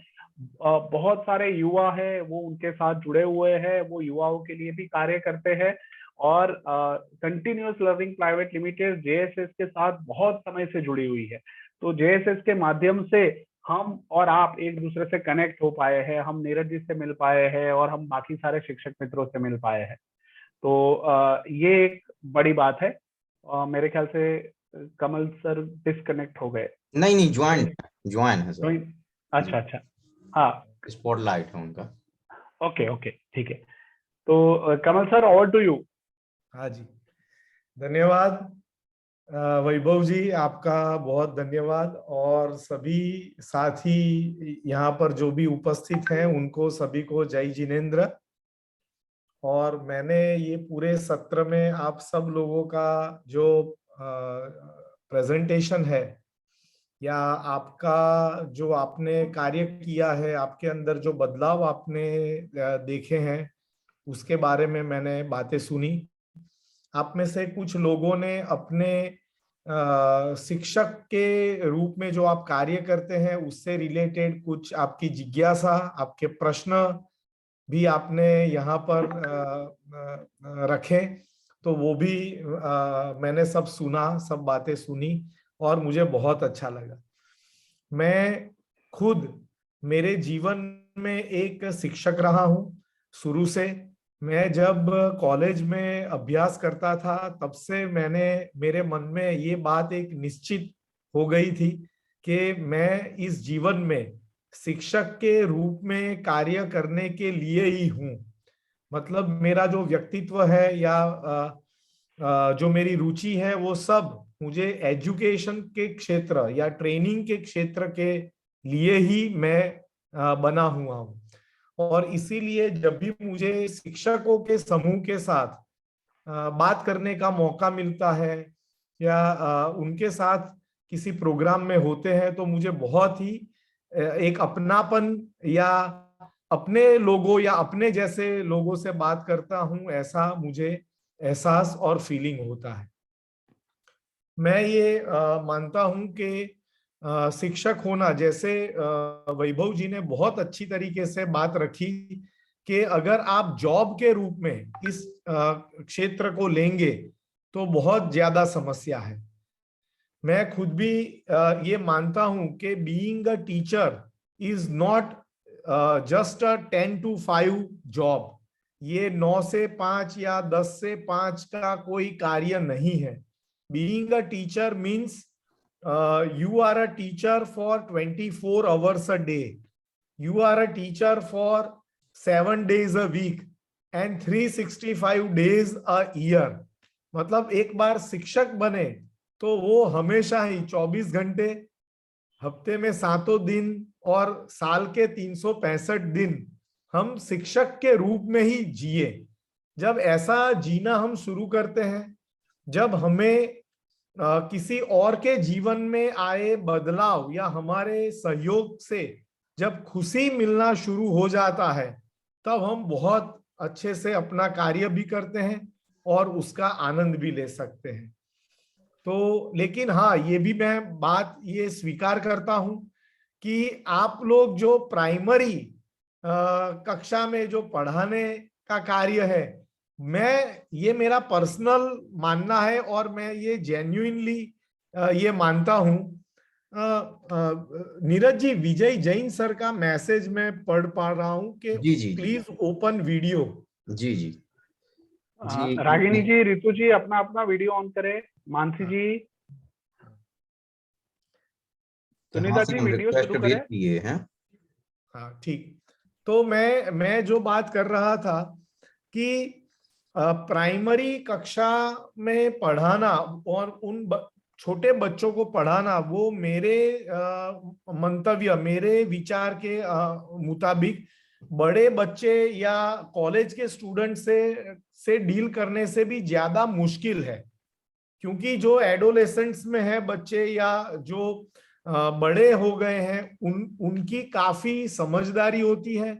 बहुत सारे युवा है वो उनके साथ जुड़े हुए हैं, वो युवाओं के लिए भी कार्य करते हैं। और continuous learning private limited JSS के साथ बहुत समय से जुड़ी हुई है। तो JSS के माध्यम से हम और आप एक दूसरे से कनेक्ट हो पाए हैं, हम नीरज जी से मिल पाए हैं और हम बाकी सारे शिक्षक मित्रों से मिल पाए हैं। तो ये एक बड़ी बात है। मेरे ख्याल से कमल सर डिस्कनेक्ट हो गए। नहीं, ज्वाइन है सर। अच्छा, हाँ, स्पॉटलाइट है उनका। ओके, ठीक है। तो कमल सर, ओवर टू यू। हाँ जी, धन्यवाद वैभव जी, आपका बहुत धन्यवाद। और सभी साथी यहाँ पर जो भी उपस्थित हैं उनको सभी को जय जिनेंद्र। और मैंने ये पूरे सत्र में आप सब लोगों का जो प्रेजेंटेशन है या आपका जो आपने कार्य किया है, आपके अंदर जो बदलाव आपने देखे हैं, उसके बारे में मैंने बातें सुनी। आप में से कुछ लोगों ने अपने शिक्षक के रूप में जो आप कार्य करते हैं उससे रिलेटेड कुछ आपकी जिज्ञासा, आपके प्रश्न भी आपने यहाँ पर रखे, तो वो भी मैंने सब सुना, सब बातें सुनी और मुझे बहुत अच्छा लगा। मैं खुद मेरे जीवन में एक शिक्षक रहा हूँ शुरू से। मैं जब कॉलेज में अभ्यास करता था तब से मेरे मन में ये बात एक निश्चित हो गई थी कि मैं इस जीवन में शिक्षक के रूप में कार्य करने के लिए ही हूँ। मतलब मेरा जो व्यक्तित्व है या जो मेरी रुचि है वो सब मुझे एजुकेशन के क्षेत्र या ट्रेनिंग के क्षेत्र के लिए ही मैं बना हुआ हूँ। और इसीलिए जब भी मुझे शिक्षकों के समूह के साथ बात करने का मौका मिलता है या उनके साथ किसी प्रोग्राम में होते हैं तो मुझे बहुत ही एक अपनापन या अपने लोगों या अपने जैसे लोगों से बात करता हूं, ऐसा मुझे एहसास और फीलिंग होता है। मैं ये मानता हूं कि शिक्षक होना, जैसे वैभव जी ने बहुत अच्छी तरीके से बात रखी कि अगर आप जॉब के रूप में इस क्षेत्र को लेंगे तो बहुत ज्यादा समस्या है। मैं खुद भी ये मानता हूं कि being a teacher is not just a 10 to 5 job. ये 9 से 5 या 10 से 5 का कोई कार्य नहीं है। Being a teacher means you are a teacher for 24 hours a day. You are a teacher for 7 days a week and 365 days a year. मतलब एक बार शिक्षक बने तो वो हमेशा ही 24 घंटे, हफ्ते में 7 दिन और साल के 365 दिन हम शिक्षक के रूप में ही जिए। जब ऐसा जीना हम शुरू करते हैं, जब हमें किसी और के जीवन में आए बदलाव या हमारे सहयोग से जब खुशी मिलना शुरू हो जाता है, तब हम बहुत अच्छे से अपना कार्य भी करते हैं और उसका आनंद भी ले सकते हैं। तो लेकिन हाँ, ये भी मैं बात ये स्वीकार करता हूं कि आप लोग जो प्राइमरी कक्षा में जो पढ़ाने का कार्य है, ये मेरा पर्सनल मानना है और मैं ये जेन्युइनली ये मानता हूं। नीरज जी, विजय जैन सर का मैसेज मैं पढ़ पा रहा हूं कि जी जी प्लीज ओपन वीडियो। जी जी जी रागिनी जी, रितु जी अपना अपना वीडियो ऑन करें। मानसी जी, सुनीता जी वीडियो रिक्वेस्ट शुरू भेज करें। दिए हैं। हाँ ठीक। तो मैं जो बात कर रहा था कि प्राइमरी कक्षा में पढ़ाना और उन छोटे बच्चों को पढ़ाना, वो मेरे मंतव्य, मेरे विचार के मुताबिक बड़े बच्चे या कॉलेज के स्टूडेंट से डील करने से भी ज्यादा मुश्किल है। क्योंकि जो एडोलेसेंट्स में है बच्चे या जो बड़े हो गए हैं, उनकी काफी समझदारी होती है,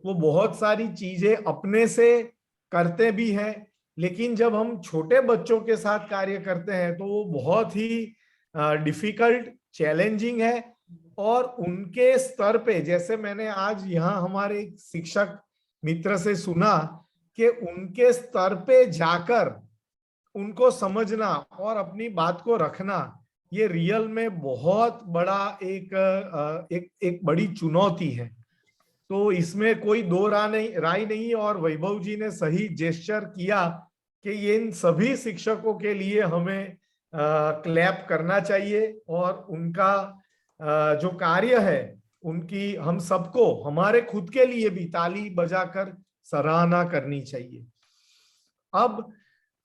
वो बहुत सारी चीजें अपने से करते भी हैं। लेकिन जब हम छोटे बच्चों के साथ कार्य करते हैं तो वो बहुत ही डिफिकल्ट, चैलेंजिंग है। और उनके स्तर पे, जैसे मैंने आज यहाँ हमारे एक शिक्षक मित्र से सुना कि उनके स्तर पे जाकर उनको समझना और अपनी बात को रखना, ये रियल में बहुत बड़ा एक बड़ी चुनौती है। तो इसमें कोई दो राय नहीं। और वैभव जी ने सही जेस्चर किया कि ये इन सभी शिक्षकों के लिए हमें क्लैप करना चाहिए और उनका जो कार्य है उनकी हम सबको, हमारे खुद के लिए भी ताली बजाकर सराहना करनी चाहिए। अब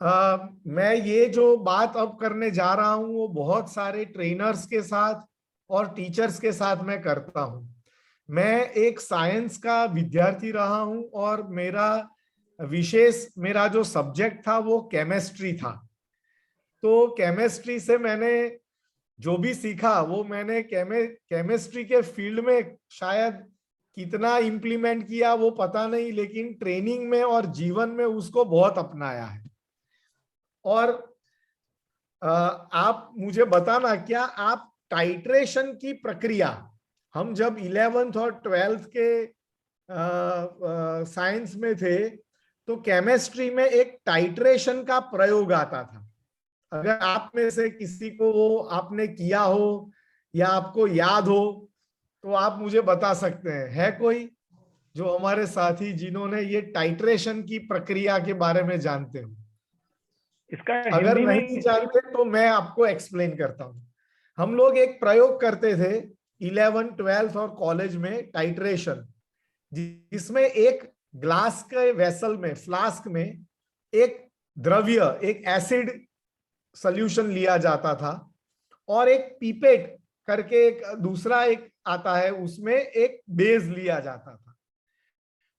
मैं ये जो बात अब करने जा रहा हूं वो बहुत सारे ट्रेनर्स के साथ और टीचर्स के साथ मैं करता हूं। मैं एक साइंस का विद्यार्थी रहा हूं और मेरा जो सब्जेक्ट था वो केमिस्ट्री था। तो केमिस्ट्री से मैंने जो भी सीखा वो मैंने केमिस्ट्री के फील्ड में शायद कितना इम्प्लीमेंट किया वो पता नहीं, लेकिन ट्रेनिंग में और जीवन में उसको बहुत अपनाया है। और आप मुझे बताना, क्या आप टाइट्रेशन की प्रक्रिया, हम जब 11th और 12th के साइंस में थे तो केमिस्ट्री में एक टाइट्रेशन का प्रयोग आता था। अगर आप में से किसी को वो आपने किया हो या आपको याद हो तो आप मुझे बता सकते हैं। है कोई जो हमारे साथी जिन्होंने ये टाइट्रेशन की प्रक्रिया के बारे में जानते हो? इसका अगर हिंदी नहीं में जानते तो मैं आपको एक्सप्लेन करता हूं। हम लोग एक प्रयोग करते थे 11th 12th और कॉलेज में, टाइट्रेशन, जिसमें एक ग्लास के वेसल में, फ्लास्क में एक द्रव्य, एक एसिड सॉल्यूशन लिया जाता था और एक पीपेट करके एक दूसरा एक आता है, उसमें एक बेस लिया जाता था।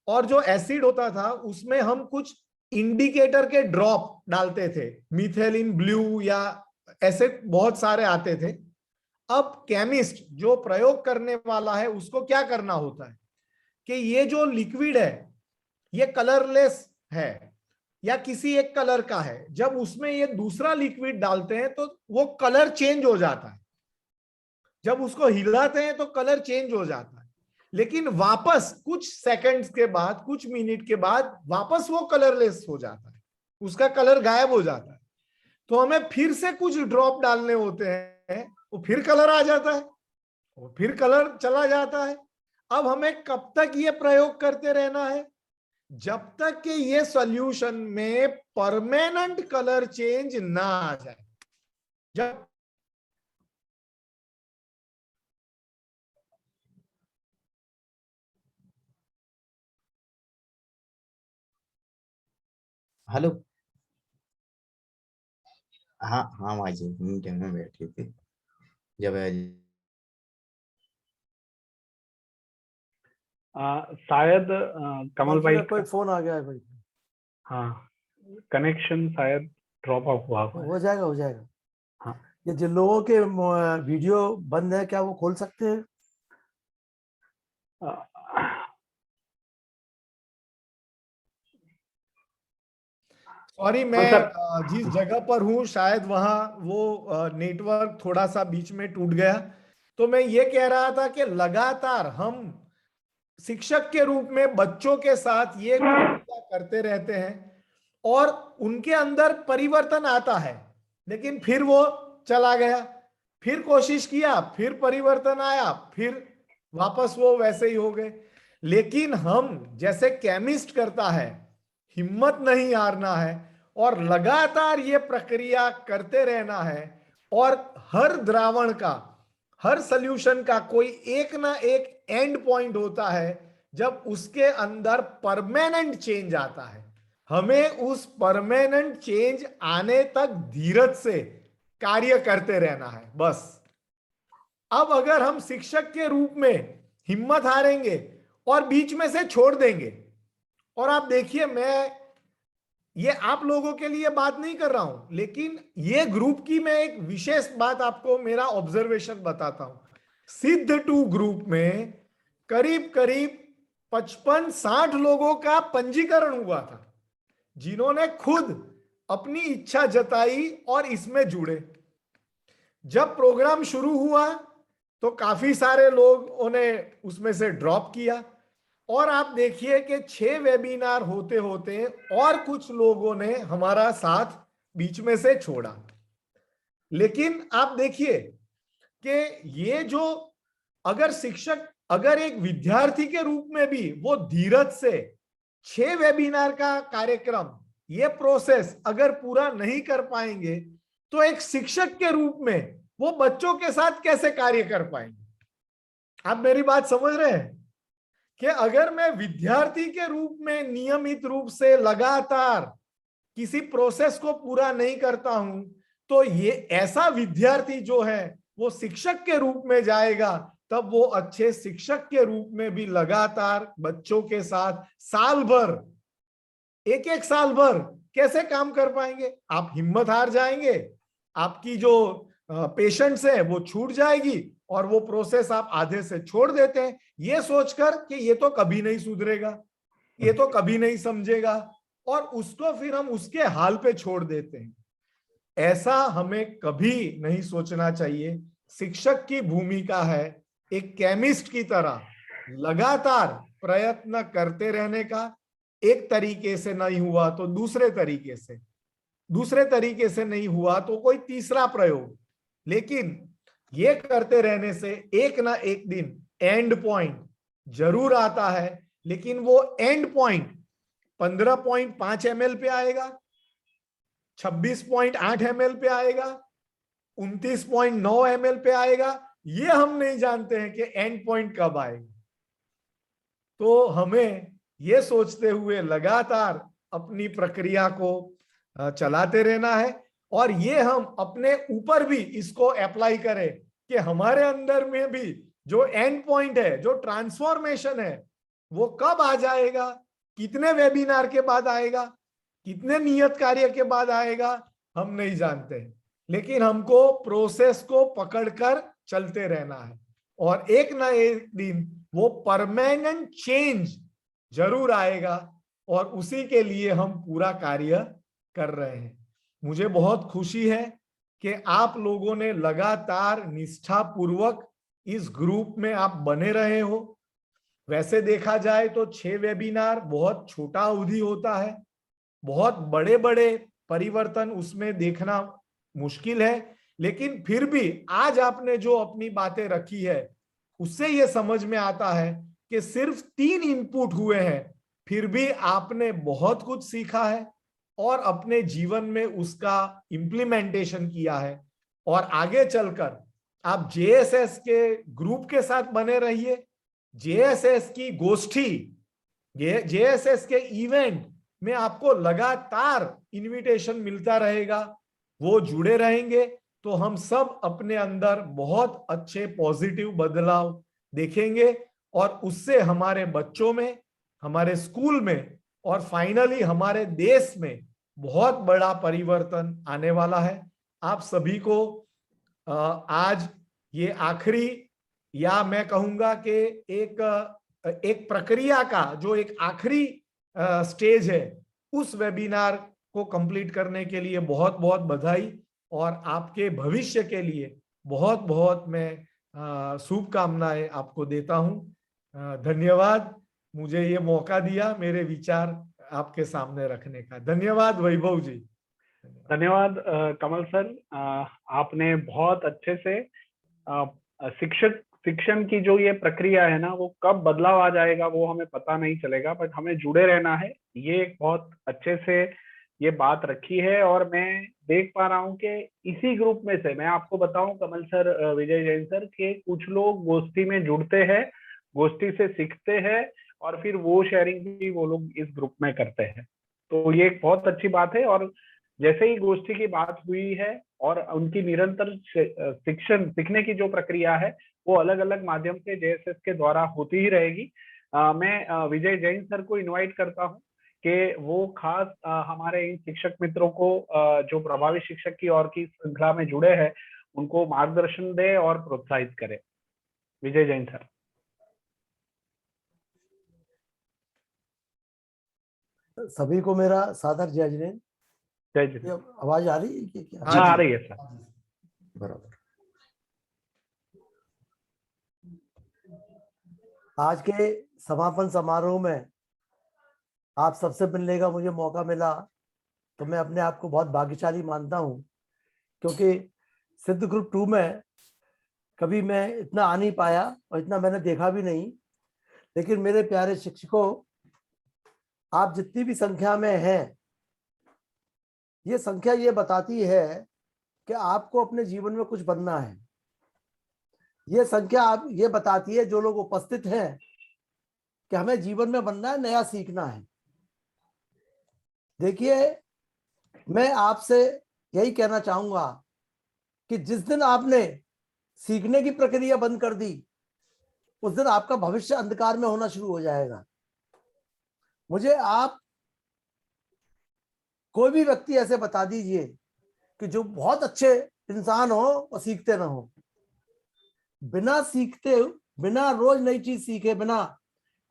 और जो एसिड होता था उसमें हम कुछ इंडिकेटर के ड्रॉप डालते थे, मिथेलिन ब्लू या ऐसे बहुत सारे आते थे। अब केमिस्ट जो प्रयोग करने वाला है उसको क्या करना होता है कि ये जो लिक्विड है ये कलरलेस है या किसी एक कलर का है, जब उसमें ये दूसरा लिक्विड डालते हैं तो वो कलर चेंज हो जाता है। जब उसको हिलाते हैं तो कलर चेंज हो जाता है, लेकिन वापस कुछ सेकंड्स के बाद, कुछ मिनट के बाद वापस वो कलरलेस हो जाता है, उसका कलर गायब हो जाता है। तो हमें फिर से कुछ ड्रॉप डालने होते हैं, वो फिर कलर आ जाता है, वो फिर कलर चला जाता है। अब हमें कब तक ये प्रयोग करते रहना है? जब तक कि ये सॉल्यूशन में परमानेंट कलर चेंज ना आ जाए। जब हेलो, हाँ हाँ भाई जी, मीटिंग में बैठे थे जब शायद कमल भाई कोई फोन आ गया है भाई। हाँ, कनेक्शन शायद ड्रॉप ऑफ हुआ हो जाएगा, हो जाएगा। हाँ, ये जिन लोगों के वीडियो बंद है क्या वो खोल सकते हैं? सॉरी, मैं जिस जगह पर हूँ शायद वहाँ वो नेटवर्क थोड़ा सा बीच में टूट गया। तो मैं ये कह रहा था कि लगातार हम शिक्षक के रूप में बच्चों के साथ ये करते रहते हैं और उनके अंदर परिवर्तन आता है, लेकिन फिर वो चला गया, फिर कोशिश किया, फिर परिवर्तन आया, फिर वापस वो वैसे ही हो गए। लेकिन हम जैसे केमिस्ट करता है, हिम्मत नहीं हारना है और लगातार ये प्रक्रिया करते रहना है। और हर द्रावण का, हर सॉल्यूशन का कोई एक ना एक एंड पॉइंट होता है जब उसके अंदर परमानेंट चेंज आता है। हमें उस परमानेंट चेंज आने तक धीरज से कार्य करते रहना है बस। अब अगर हम शिक्षक के रूप में हिम्मत हारेंगे और बीच में से छोड़ देंगे, और आप देखिए, मैं ये आप लोगों के लिए बात नहीं कर रहा हूं, लेकिन ये ग्रुप की मैं एक विशेष बात आपको, मेरा ऑब्जर्वेशन बताता हूं। सिद्ध 2 ग्रुप में करीब करीब 55-60 लोगों का पंजीकरण हुआ था, जिन्होंने खुद अपनी इच्छा जताई और इसमें जुड़े। जब प्रोग्राम शुरू हुआ तो काफी सारे लोगों ने उसमें से ड्रॉप किया, और आप देखिए कि 6 वेबिनार होते होते और कुछ लोगों ने हमारा साथ बीच में से छोड़ा। लेकिन आप देखिए कि ये जो, अगर शिक्षक, अगर एक विद्यार्थी के रूप में भी वो धीरज से 6 वेबिनार का कार्यक्रम, ये प्रोसेस अगर पूरा नहीं कर पाएंगे, तो एक शिक्षक के रूप में वो बच्चों के साथ कैसे कार्य कर पाएंगे? आप मेरी बात समझ रहे हैं कि अगर मैं विद्यार्थी के रूप में नियमित रूप से लगातार किसी प्रोसेस को पूरा नहीं करता हूं, तो ये ऐसा विद्यार्थी जो है वो शिक्षक के रूप में जाएगा, तब वो अच्छे शिक्षक के रूप में भी लगातार बच्चों के साथ साल भर, एक साल भर कैसे काम कर पाएंगे? आप हिम्मत हार जाएंगे, आपकी जो पेशेंट्स है वो छूट जाएगी, और वो प्रोसेस आप आधे से छोड़ देते हैं ये सोचकर कि ये तो कभी नहीं सुधरेगा, ये तो कभी नहीं समझेगा, और उसको फिर हम उसके हाल पे छोड़ देते हैं। ऐसा हमें कभी नहीं सोचना चाहिए। शिक्षक की भूमिका है एक केमिस्ट की तरह लगातार प्रयत्न करते रहने का। एक तरीके से नहीं हुआ तो दूसरे तरीके से, दूसरे तरीके से नहीं हुआ तो कोई तीसरा प्रयोग, लेकिन ये करते रहने से एक ना एक दिन एंड पॉइंट जरूर आता है। लेकिन वो एंड पॉइंट 15.5 ml पे आएगा, 26.8 ml पे आएगा, 29.9 ml पे आएगा, ये हम नहीं जानते हैं कि एंड पॉइंट कब आएगा। तो हमें ये सोचते हुए लगातार अपनी प्रक्रिया को चलाते रहना है, और ये हम अपने ऊपर भी इसको अप्लाई करें कि हमारे अंदर में भी जो एंड पॉइंट है, जो ट्रांसफॉर्मेशन है, वो कब आ जाएगा, कितने वेबिनार के बाद आएगा, कितने नियत कार्य के बाद आएगा, हम नहीं जानते। लेकिन हमको प्रोसेस को पकड़कर चलते रहना है, और एक ना एक दिन वो परमानेंट चेंज जरूर आएगा, और उसी के लिए हम पूरा कार्य कर रहे हैं। मुझे बहुत खुशी है कि आप लोगों ने लगातार निष्ठा पूर्वक इस ग्रुप में आप बने रहे हो। वैसे देखा जाए तो 6 वेबिनार बहुत छोटा अवधि होता है, बहुत बड़े बड़े परिवर्तन उसमें देखना मुश्किल है, लेकिन फिर भी आज आपने जो अपनी बातें रखी है उससे ये समझ में आता है कि सिर्फ 3 इनपुट हुए हैं, फिर भी आपने बहुत कुछ सीखा है और अपने जीवन में उसका इम्प्लीमेंटेशन किया है। और आगे चलकर आप जेएसएस के ग्रुप के साथ बने रहिए, जेएसएस की गोष्ठी, जेएसएस के इवेंट में आपको लगातार इनविटेशन मिलता रहेगा, वो जुड़े रहेंगे तो हम सब अपने अंदर बहुत अच्छे पॉजिटिव बदलाव देखेंगे, और उससे हमारे बच्चों में, हमारे स्कूल में, और फाइनली हमारे देश में बहुत बड़ा परिवर्तन आने वाला है। आप सभी को आज ये आखिरी, या मैं कहूंगा कि एक प्रक्रिया का जो एक आखिरी स्टेज है, उस वेबिनार को कंप्लीट करने के लिए बहुत बहुत बधाई, और आपके भविष्य के लिए बहुत बहुत मैं शुभकामनाएं आपको देता हूं। धन्यवाद मुझे ये मौका दिया मेरे विचार आपके सामने रखने का। धन्यवाद वैभव जी। धन्यवाद कमल सर। आपने बहुत अच्छे से शिक्षण की जो ये प्रक्रिया है ना, वो कब बदलाव आ जाएगा वो हमें पता नहीं चलेगा, बट हमें जुड़े रहना है, ये एक बहुत अच्छे से ये बात रखी है। और मैं देख पा रहा हूँ कि इसी ग्रुप में से मैं आपको बताऊं कमल सर, विजय जैन सर, के कुछ लोग गोष्ठी में जुड़ते हैं, गोष्ठी से सीखते हैं, और फिर वो शेयरिंग भी वो लोग इस ग्रुप में करते हैं। तो ये एक बहुत अच्छी बात है। और जैसे ही गोष्ठी की बात हुई है और उनकी निरंतर सीखने की जो प्रक्रिया है वो अलग अलग माध्यम से JSS के द्वारा होती ही रहेगी। मैं विजय जैन सर को इनवाइट करता हूँ कि वो खास हमारे इन शिक्षक मित्रों को जो प्रभावी शिक्षक की ओर की श्रृंखला में जुड़े हैं उनको मार्गदर्शन दे और प्रोत्साहित करे। विजय जैन सर। सभी को मेरा सादर जय जिनेन्द्र। जय जिनेन्द्र। आवाज आ रही है कि क्या? हाँ, आ रही है सर। बराबर। आज के समापन समारोह में आप सबसे मिलने का मुझे मौका मिला तो मैं अपने आप को बहुत भाग्यशाली मानता हूं, क्योंकि सिद्ध ग्रुप 2 में कभी मैं इतना आ नहीं पाया और इतना मैंने देखा भी नहीं। लेकिन मेरे प्यारे शिक्षकों, आप जितनी भी संख्या में हैं, ये संख्या ये बताती है कि आपको अपने जीवन में कुछ बनना है। ये संख्या आप ये बताती है, जो लोग उपस्थित हैं, कि हमें जीवन में बनना है, नया सीखना है। देखिए, मैं आपसे यही कहना चाहूंगा कि जिस दिन आपने सीखने की प्रक्रिया बंद कर दी, उस दिन आपका भविष्य अंधकार में होना शुरू हो जाएगा। मुझे आप कोई भी व्यक्ति ऐसे बता दीजिए कि जो बहुत अच्छे इंसान हो और सीखते ना हो। बिना सीखते, बिना रोज नई चीज सीखे बिना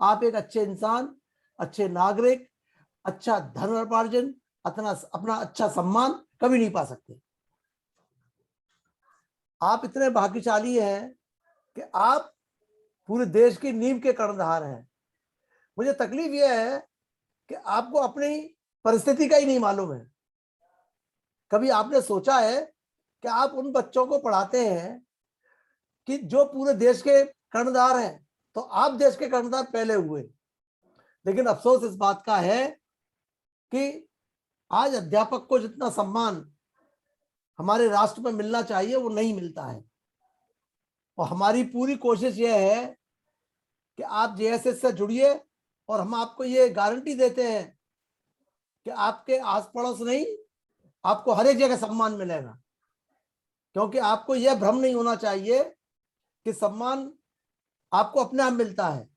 आप एक अच्छे इंसान, अच्छे नागरिक, अच्छा धर्मार्जन, अपना अच्छा सम्मान कभी नहीं पा सकते। आप इतने भाग्यशाली हैं कि आप पूरे देश की नींव के कर्णधार हैं। मुझे तकलीफ यह है कि आपको अपनी परिस्थिति का ही नहीं मालूम है। कभी आपने सोचा है कि आप उन बच्चों को पढ़ाते हैं कि जो पूरे देश के कर्णधार हैं, तो आप देश के कर्णधार पहले हुए। लेकिन अफसोस इस बात का है कि आज अध्यापक को जितना सम्मान हमारे राष्ट्र में मिलना चाहिए वो नहीं मिलता है। और हमारी पूरी कोशिश यह है कि आप JSS से जुड़िए, और हम आपको ये गारंटी देते हैं कि आपके आस पड़ोस नहीं, आपको हर एक जगह सम्मान मिलेगा। क्योंकि आपको यह भ्रम नहीं होना चाहिए कि सम्मान आपको अपने आप मिलता है।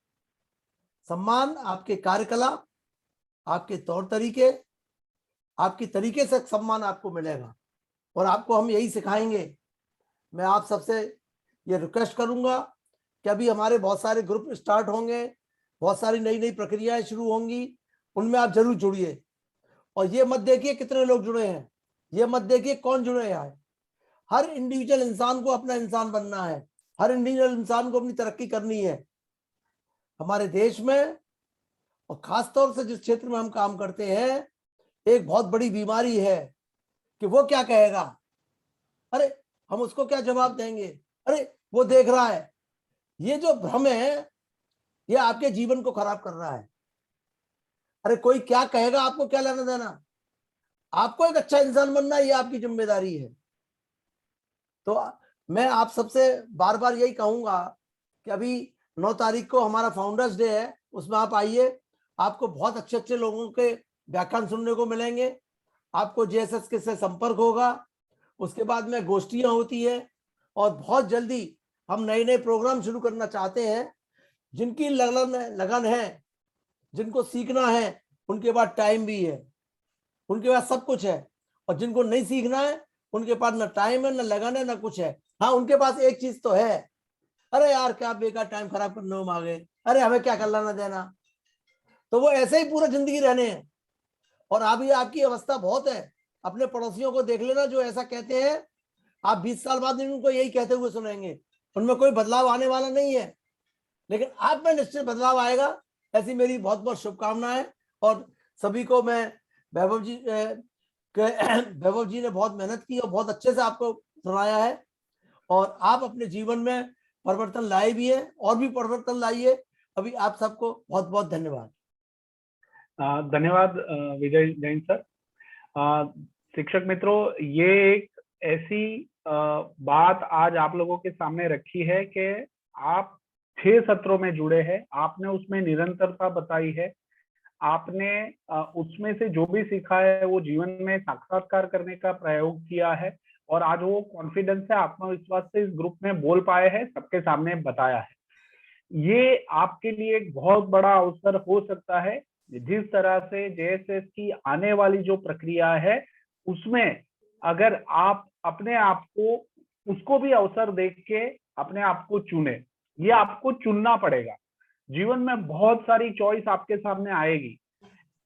सम्मान आपके कार्यकलाप, आपके तौर तरीके, आपकी तरीके से सम्मान आपको मिलेगा, और आपको हम यही सिखाएंगे। मैं आप सबसे ये रिक्वेस्ट करूंगा कि अभी हमारे बहुत सारे ग्रुप स्टार्ट होंगे, बहुत सारी नई नई प्रक्रियाएं शुरू होंगी, उनमें आप जरूर जुड़िए। और ये मत देखिए कितने लोग जुड़े हैं, ये मत देखिए कौन जुड़े हैं। हर इंडिविजुअल इंसान को अपना इंसान बनना है, हर इंडिविजुअल इंसान को अपनी तरक्की करनी है। हमारे देश में और खासतौर से जिस क्षेत्र में हम काम करते हैं, एक बहुत बड़ी बीमारी है कि वो क्या कहेगा, अरे हम उसको क्या जवाब देंगे, अरे वो देख रहा है। ये जो भ्रम है ये आपके जीवन को खराब कर रहा है। अरे कोई क्या कहेगा, आपको क्या लेना देना। आपको एक अच्छा इंसान बनना, ये आपकी जिम्मेदारी है। तो मैं आप सबसे बार बार यही कहूंगा कि अभी 9 तारीख को हमारा फाउंडर्स डे है, उसमें आप आइए। आपको बहुत अच्छे अच्छे लोगों के व्याख्यान सुनने को मिलेंगे, आपको JSS के से संपर्क होगा। उसके बाद में गोष्ठियां होती है, और बहुत जल्दी हम नए नए प्रोग्राम शुरू करना चाहते हैं। जिनकी लगन है, जिनको सीखना है, उनके पास टाइम भी है, उनके पास सब कुछ है। और जिनको नहीं सीखना है, उनके पास ना टाइम है, ना लगन है, ना कुछ है। हाँ, उनके पास एक चीज तो है, अरे यार क्या बेकार टाइम खराब करने में आ गए, अरे हमें क्या कर लेना देना। तो वो ऐसे ही पूरा जिंदगी रहने हैं। और अभी आपकी अवस्था बहुत है, अपने पड़ोसियों को देख लेना जो ऐसा कहते हैं, आप 20 साल बाद उनको यही कहते हुए सुनेंगे, उनमें कोई बदलाव आने वाला नहीं है, लेकिन आप में निश्चित बदलाव आएगा। ऐसी मेरी बहुत बहुत शुभकामनाएं। और सभी को मैं वैभव जी ने बहुत मेहनत की और बहुत अच्छे से आपको सुनाया है, और आप अपने जीवन में परिवर्तन लाए भी हैं और भी परिवर्तन लाइए। अभी आप सबको बहुत बहुत धन्यवाद। धन्यवाद विजय जैन सर। शिक्षक मित्रों, ये एक ऐसी बात आज आप लोगों के सामने रखी है कि आप 6 सत्रों में जुड़े हैं, आपने उसमें निरंतरता बताई है, आपने उसमें से जो भी सीखा है वो जीवन में साक्षात्कार करने का प्रयोग किया है, और आज वो कॉन्फिडेंस से, आत्मविश्वास से इस ग्रुप में बोल पाए हैं, सबके सामने बताया है। ये आपके लिए एक बहुत बड़ा अवसर हो सकता है। जिस तरह से जेएसएस की आने वाली जो प्रक्रिया है उसमें अगर आप अपने आप को, उसको भी अवसर देख के अपने आप को चुने, ये आपको चुनना पड़ेगा। जीवन में बहुत सारी चॉइस आपके सामने आएगी।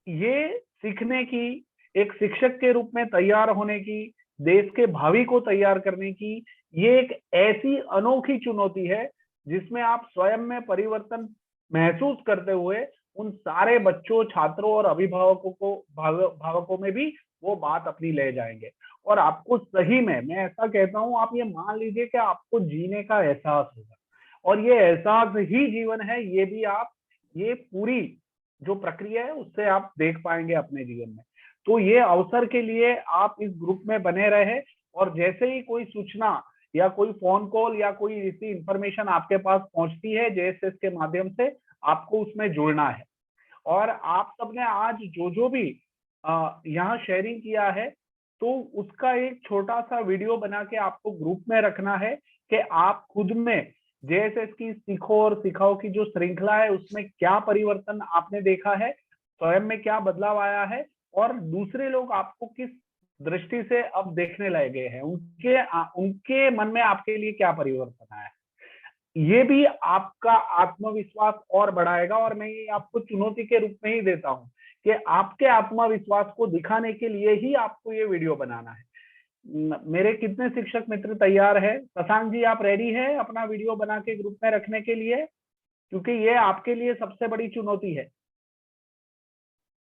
ये सीखने की, एक शिक्षक के रूप में तैयार होने की, देश के भावी को तैयार करने की, ये एक ऐसी अनोखी चुनौती है जिसमें आप स्वयं में परिवर्तन महसूस करते हुए उन सारे बच्चों, छात्रों और भावकों में भी वो बात अपनी ले जाएंगे। और आपको सही में, मैं ऐसा कहता हूं, आप ये मान लीजिए कि आपको जीने का एहसास होगा, और ये एहसास ही जीवन है। ये भी आप, ये पूरी जो प्रक्रिया है उससे आप देख पाएंगे अपने जीवन में। तो ये अवसर के लिए आप इस ग्रुप में बने रहे, और जैसे ही कोई सूचना या कोई फोन कॉल या कोई ऐसी इंफॉर्मेशन आपके पास पहुंचती है जेएसएस के माध्यम से, आपको उसमें जुड़ना है। और आप सबने आज जो भी यहाँ शेयरिंग किया है, तो उसका एक छोटा सा वीडियो बना के आपको ग्रुप में रखना है कि आप खुद में जेएसएस की सीखो और सिखाओ की जो श्रृंखला है उसमें क्या परिवर्तन आपने देखा है, स्वयं में क्या बदलाव आया है, और दूसरे लोग आपको किस दृष्टि से अब देखने लगे हैं, उनके मन में आपके लिए क्या परिवर्तन आया है। ये भी आपका आत्मविश्वास और बढ़ाएगा। और मैं ये आपको चुनौती के रूप में ही देता हूं कि आपके आत्मविश्वास को दिखाने के लिए ही आपको ये वीडियो बनाना है। मेरे कितने शिक्षक मित्र तैयार है? शशांक जी, आप रेडी है अपना वीडियो बना के ग्रुप में रखने के लिए? क्योंकि ये आपके लिए सबसे बड़ी चुनौती है।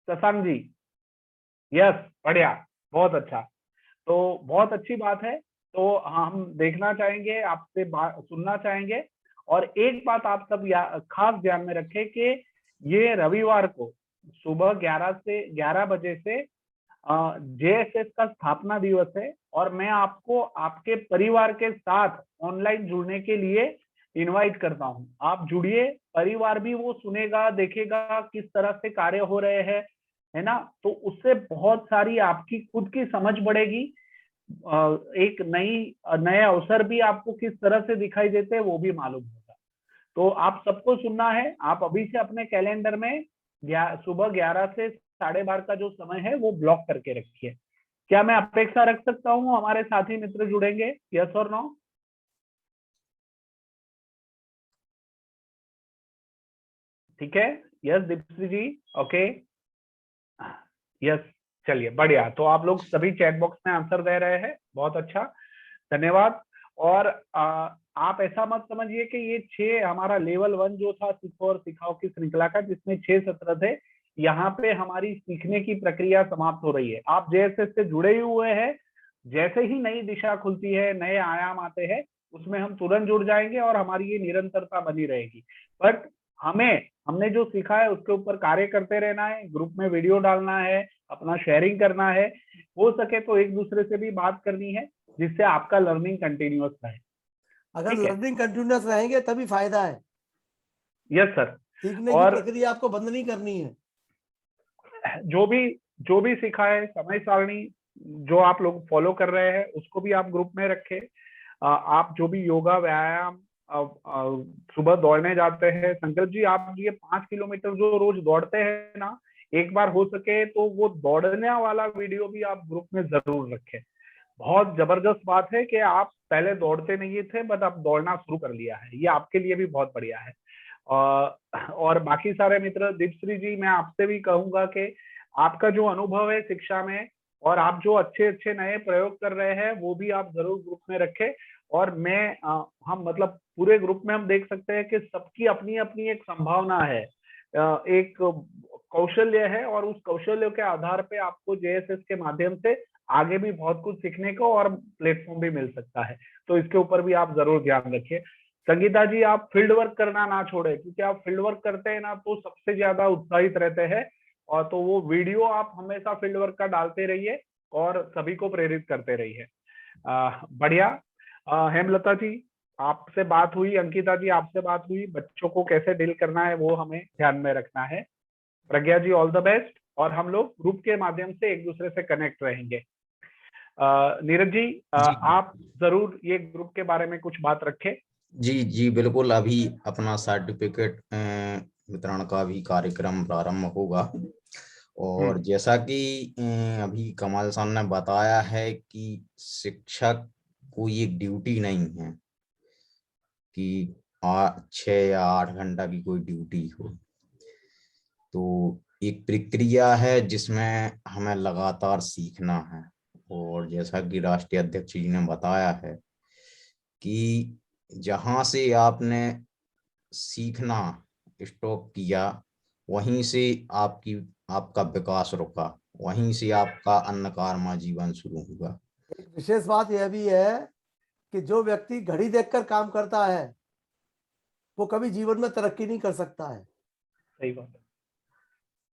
शशांक जी, यस, बढ़िया, बहुत अच्छा। तो बहुत अच्छी बात है। तो हम देखना चाहेंगे, आपसे सुनना चाहेंगे। और एक बात आप सब खास ध्यान में रखें कि ये रविवार को सुबह 11 बजे से जेएसएस का स्थापना दिवस है, और मैं आपको आपके परिवार के साथ ऑनलाइन जुड़ने के लिए इनवाइट करता हूं। आप जुड़िए, परिवार भी वो सुनेगा, देखेगा किस तरह से कार्य हो रहे हैं, है ना। तो उससे बहुत सारी आपकी खुद की समझ बढ़ेगी, एक नए अवसर भी आपको किस तरह से दिखाई देते हैं वो भी मालूम होगा। तो आप सबको सुनना है। आप अभी से अपने कैलेंडर में सुबह 11 से 12:30 का जो समय है वो ब्लॉक करके रखिए। क्या मैं अपेक्षा रख सकता हूँ हमारे साथी मित्र जुड़ेंगे? यस और नो? ठीक है, यस दीप्ति जी, ओके, यस, चलिए बढ़िया। तो आप लोग सभी चैट बॉक्स में आंसर दे रहे हैं, बहुत अच्छा, धन्यवाद। और आप ऐसा मत समझिए कि ये 6 हमारा लेवल 1 जो था सीखो और सिखाओ की श्रृंखला का, जिसमें 6 सत्र थे, यहाँ पे हमारी सीखने की प्रक्रिया समाप्त हो रही है। आप जेएसएस से जुड़े ही हुए हैं, जैसे ही नई दिशा खुलती है, नए आयाम आते हैं, उसमें हम तुरंत जुड़ जाएंगे और हमारी ये निरंतरता बनी रहेगी। बट हमने जो सीखा है उसके ऊपर कार्य करते रहना है, ग्रुप में वीडियो डालना है, अपना शेयरिंग करना है, हो सके तो एक दूसरे से भी बात करनी है, जिससे आपका लर्निंग कंटिन्यूअस रहे। अगर लर्निंग कंटिन्यूअस रहेंगे तभी फायदा है। Yes sir. सीखने की प्रक्रिया आपको बंद नहीं करनी है। जो भी सीखा है, समय सारणी जो आप लोग फॉलो कर रहे हैं उसको भी आप ग्रुप में रखें। आप जो भी योगा, व्यायाम, सुबह दौड़ने जाते हैं, संकल्प जी आप ये 5 किलोमीटर जो रोज दौड़ते हैं ना, एक बार हो सके तो वो दौड़ने वाला वीडियो भी आप ग्रुप में जरूर रखें। बहुत जबरदस्त बात है कि आप पहले दौड़ते नहीं थे, बट आप दौड़ना शुरू कर लिया है, ये आपके लिए भी बहुत बढ़िया है। और बाकी सारे मित्र, दीपश्री जी, मैं आपसे भी कहूंगा कि आपका जो अनुभव है शिक्षा में और आप जो अच्छे अच्छे नए प्रयोग कर रहे हैं वो भी आप जरूर ग्रुप में रखें। और हम मतलब पूरे ग्रुप में हम देख सकते हैं कि सबकी अपनी अपनी एक संभावना है, एक कौशल्य है, और उस कौशल्य के आधार पे आपको जेएसएस के माध्यम से आगे भी बहुत कुछ सीखने को और प्लेटफॉर्म भी मिल सकता है। तो इसके ऊपर भी आप जरूर ध्यान रखिए। संगीता जी, आप फील्ड वर्क करना ना छोड़े, क्योंकि आप फील्ड वर्क करते हैं ना तो सबसे ज्यादा उत्साहित रहते हैं, और तो वो वीडियो आप हमेशा फील्ड वर्क का डालते रहिए और सभी को प्रेरित करते रहिए। बढ़िया। हेमलता जी, आपसे बात हुई, अंकिता जी आपसे बात हुई, बच्चों को कैसे डील करना है वो हमें ध्यान में रखना है। प्रज्ञा जी, ऑल द बेस्ट, और हम लोग ग्रुप के माध्यम से एक दूसरे से कनेक्ट रहेंगे। नीरज जी, आप जरूर ये ग्रुप के बारे में कुछ बात रखें। जी जी बिल्कुल, अभी अपना सर्टिफिकेट वितरण का भी कार्यक्रम प्रारंभ होगा, और जैसा कि अभी कमाल साहब ने बताया है कि शिक्षक कोई एक ड्यूटी नहीं है कि 6 या 8 घंटा की कोई ड्यूटी हो, तो एक प्रक्रिया है जिसमें हमें लगातार सीखना है। और जैसा कि राष्ट्रीय अध्यक्ष जी ने बताया है कि जहां से आपने सीखना स्टॉप किया वहीं से आपका विकास रुका, वहीं से आपका अन्नकार्मा जीवन शुरू होगा। एक विशेष बात यह भी है कि जो व्यक्ति घड़ी देखकर काम करता है वो कभी जीवन में तरक्की नहीं कर सकता है। सही बात है।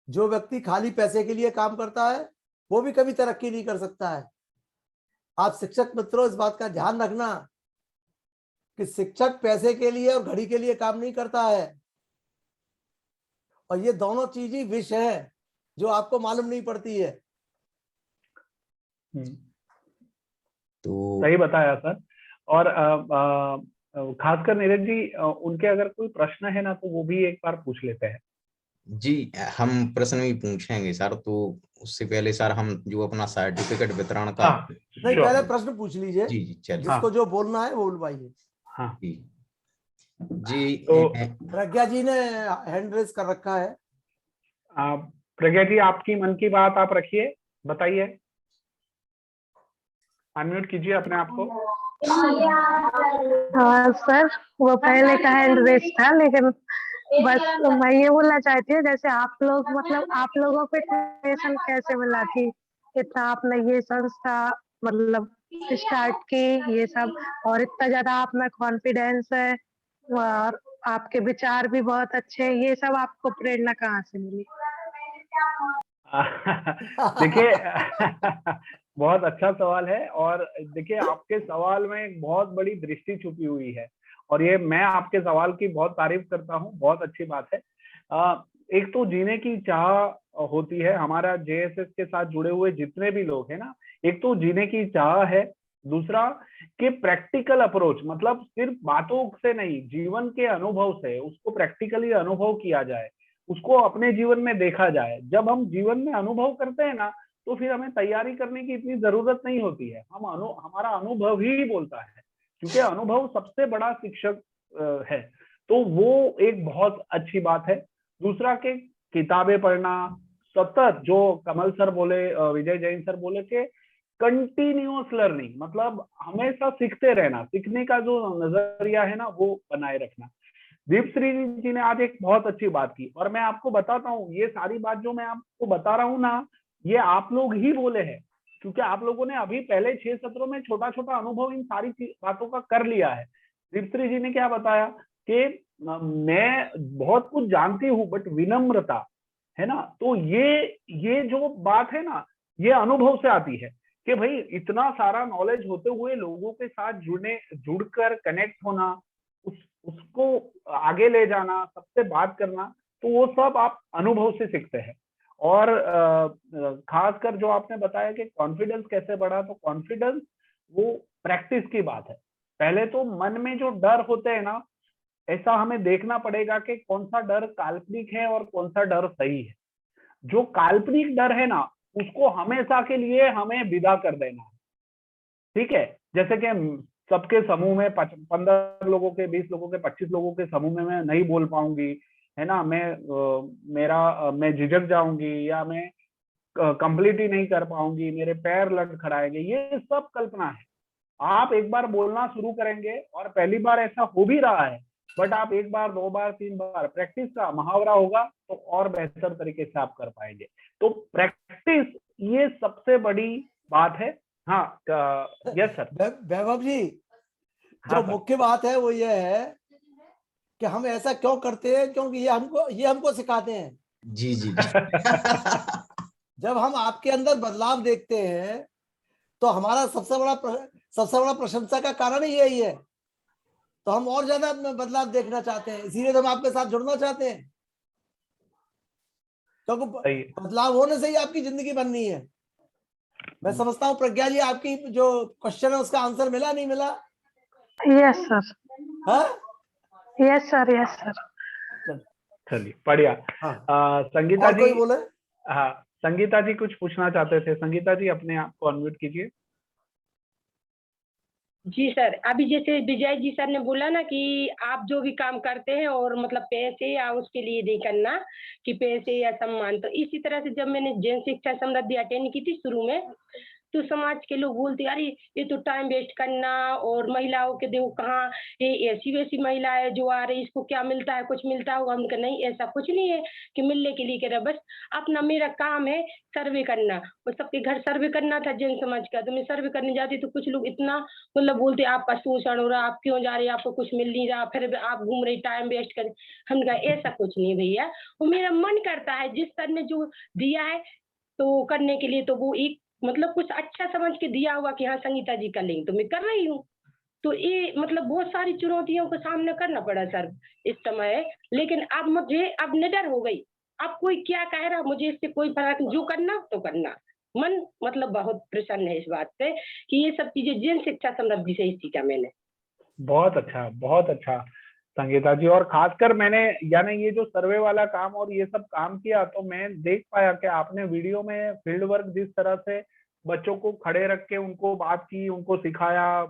जो व्यक्ति खाली पैसे के लिए काम करता है वो भी कभी तरक्की नहीं कर सकता है। आप शिक्षक मित्रों इस बात का ध्यान रखना कि शिक्षक पैसे के लिए और घड़ी के लिए काम नहीं करता है, और ये दोनों चीज ही विष है जो आपको मालूम नहीं पड़ती है। तो सही बताया सर। और खासकर नीरज जी, उनके अगर कोई प्रश्न है ना तो वो भी एक बार पूछ लेते हैं। जी, हम प्रश्न भी पूछेंगे सर, तो उससे पहले सर हम जो अपना सर्टिफिकेट वितरण का नहीं, पहले प्रश्न पूछ लीजिए। जी जी चलिए, जिसको जो बोलना है वो बोलवाइए। हाँ जी। तो प्रज्ञा जी ने हैंड रेज कर रखा है। प्रज्ञा जी, आपकी मन की बात आप रखिए, बताइए, अनम्यूट कीजिए अपने आप को। हाँ सर, वो पहले का हैंड रेस था, लेकिन बस मैं ये बोलना चाहती हूँ, जैसे आप लोग मतलब आप लोगों को इंस्पिरेशन कैसे मिला कि इतना आपने ये संस्था मतलब स्टार्ट की ये सब, और इतना ज्यादा आप में कॉन्फिडेंस है और आपके विचार भी बहुत अच्छे हैं, ये सब आपको प्रेरणा कहाँ से मिली? देखिए बहुत अच्छा सवाल है, और देखिए आपके सवाल में एक बहुत बड़ी दृष्टि छुपी हुई है, और ये मैं आपके सवाल की बहुत तारीफ करता हूँ, बहुत अच्छी बात है। एक तो जीने की चाह होती है, हमारा जेएसएस के साथ जुड़े हुए जितने भी लोग हैं ना, एक तो जीने की चाह है, दूसरा कि प्रैक्टिकल अप्रोच, मतलब सिर्फ बातों से नहीं, जीवन के अनुभव से उसको प्रैक्टिकली अनुभव किया जाए, उसको अपने जीवन में देखा जाए। जब हम जीवन में अनुभव करते हैं ना तो फिर हमें तैयारी करने की इतनी जरूरत नहीं होती है, हमारा अनुभव ही बोलता है, क्योंकि अनुभव सबसे बड़ा शिक्षक है। तो वो एक बहुत अच्छी बात है। दूसरा कि किताबें पढ़ना सतत, जो कमल सर बोले, विजय जैन सर बोले कि कंटिन्यूअस लर्निंग, मतलब हमेशा सीखते रहना, सीखने का जो नजरिया है ना वो बनाए रखना। दीपश्री जी ने आज एक बहुत अच्छी बात की, और मैं आपको बताता हूँ, ये सारी बात जो मैं आपको बता रहा हूँ ना, ये आप लोग ही बोले हैं, क्योंकि आप लोगों ने अभी पहले 6 सत्रों में छोटा छोटा अनुभव इन सारी बातों का कर लिया है। दीपश्री जी ने क्या बताया कि मैं बहुत कुछ जानती हूँ बट विनम्रता है ना, तो ये जो बात है ना, ये अनुभव से आती है कि भाई इतना सारा नॉलेज होते हुए लोगों के साथ जुड़कर कनेक्ट होना, उसको आगे ले जाना, सबसे बात करना, तो वो सब आप अनुभव से सीखते हैं। और खासकर जो आपने बताया कि कॉन्फिडेंस कैसे बढ़ा, तो कॉन्फिडेंस वो प्रैक्टिस की बात है। पहले तो मन में जो डर होते हैं ना, ऐसा हमें देखना पड़ेगा कि कौन सा डर काल्पनिक है और कौन सा डर सही है। जो काल्पनिक डर है ना, उसको हमेशा के लिए हमें विदा कर देना है, ठीक है। जैसे कि सबके समूह में 15 लोगों के, 20 लोगों के, 25 लोगों के समूह में मैं नहीं बोल पाऊंगी, है ना, मैं झिझक जाऊंगी, या मैं कंप्लीट ही नहीं कर पाऊंगी, मेरे पैर लड़खड़ाएंगे, ये सब कल्पना है। आप एक बार बोलना शुरू करेंगे और पहली बार ऐसा हो भी रहा है, बट आप एक बार, 2 बार, 3 बार प्रैक्टिस का मुहावरा होगा तो और बेहतर तरीके से आप कर पाएंगे। तो प्रैक्टिस ये सबसे बड़ी बात है। हाँ यस सर। वैभव जी, हाँ जो मुख्य बात है वो ये है कि हम ऐसा क्यों करते हैं, क्योंकि ये हमको सिखाते हैं। जी जी जब हम आपके अंदर बदलाव देखते हैं तो हमारा सबसे बड़ा प्रशंसा का कारण ही यही है। तो हम और ज्यादा बदलाव देखना चाहते हैं, इसीलिए तो हम आपके साथ जुड़ना चाहते हैं, क्योंकि बदलाव होने से ही आपकी जिंदगी बननी है। मैं समझता हूँ प्रज्ञा जी, आपकी जो क्वेश्चन है उसका आंसर मिला, नहीं मिला? Yes sir. हाँ यस सर, यस सर। चलिए बढ़िया। संगीता और जी कोई बोले? हाँ, संगीता जी कुछ पूछना चाहते थे। संगीता जी अपने आप को अनम्यूट कीजिए। जी सर, अभी जैसे विजय जी सर ने बोला ना कि आप जो भी काम करते हैं और मतलब पैसे या उसके लिए नहीं करना कि पैसे या सम्मान, तो इसी तरह से जब मैंने जन शिक्षा समृद्धि अटेंड की थी शुरू में, तो समाज के लोग बोलते अरे ये तो टाइम वेस्ट करना, और महिलाओं के देखो कहाँ ये ऐसी वैसी महिला है जो आ रही, इसको क्या मिलता है, कुछ मिलता होगा। हमने कहा नहीं, ऐसा कुछ नहीं है कि मिलने के लिए कह रहा, बस अपना मेरा काम है सर्वे करना, और सबके घर सर्वे करना था जन समाज का। तो मैं सर्वे करने जाती तो कुछ लोग इतना मतलब बोलते आपका शोषण हो रहा, आप क्यों जा रहे, आपको कुछ मिल नहीं रहा, फिर आप घूम रहे टाइम वेस्ट कर। हमने कहा ऐसा कुछ नहीं भैया, वो मेरा मन करता है जिस सर ने जो दिया है तो करने के लिए, तो वो एक मतलब कुछ अच्छा समझ के दिया होगा कि हाँ संगीता जी कर लेंगे, तो मैं कर रही हूँ। तो ये मतलब बहुत सारी चुनौतियों का सामना करना पड़ा सर इस समय, लेकिन अब मुझे अब निडर हो गई। अब कोई क्या कह रहा मुझे इससे कोई फर्क नहीं, जो करना तो करना। मन मतलब बहुत प्रसन्न है इस बात से कि ये सब चीजें जन शिक्षा समृद्धि से ही सीखा मैंने। बहुत अच्छा, बहुत अच्छा संगीता जी। और खासकर मैंने यानी ये जो सर्वे वाला काम और ये सब काम किया, तो मैं देख पाया कि आपने वीडियो में फील्ड वर्क जिस तरह से बच्चों को खड़े रख के उनको बात की, उनको सिखाया,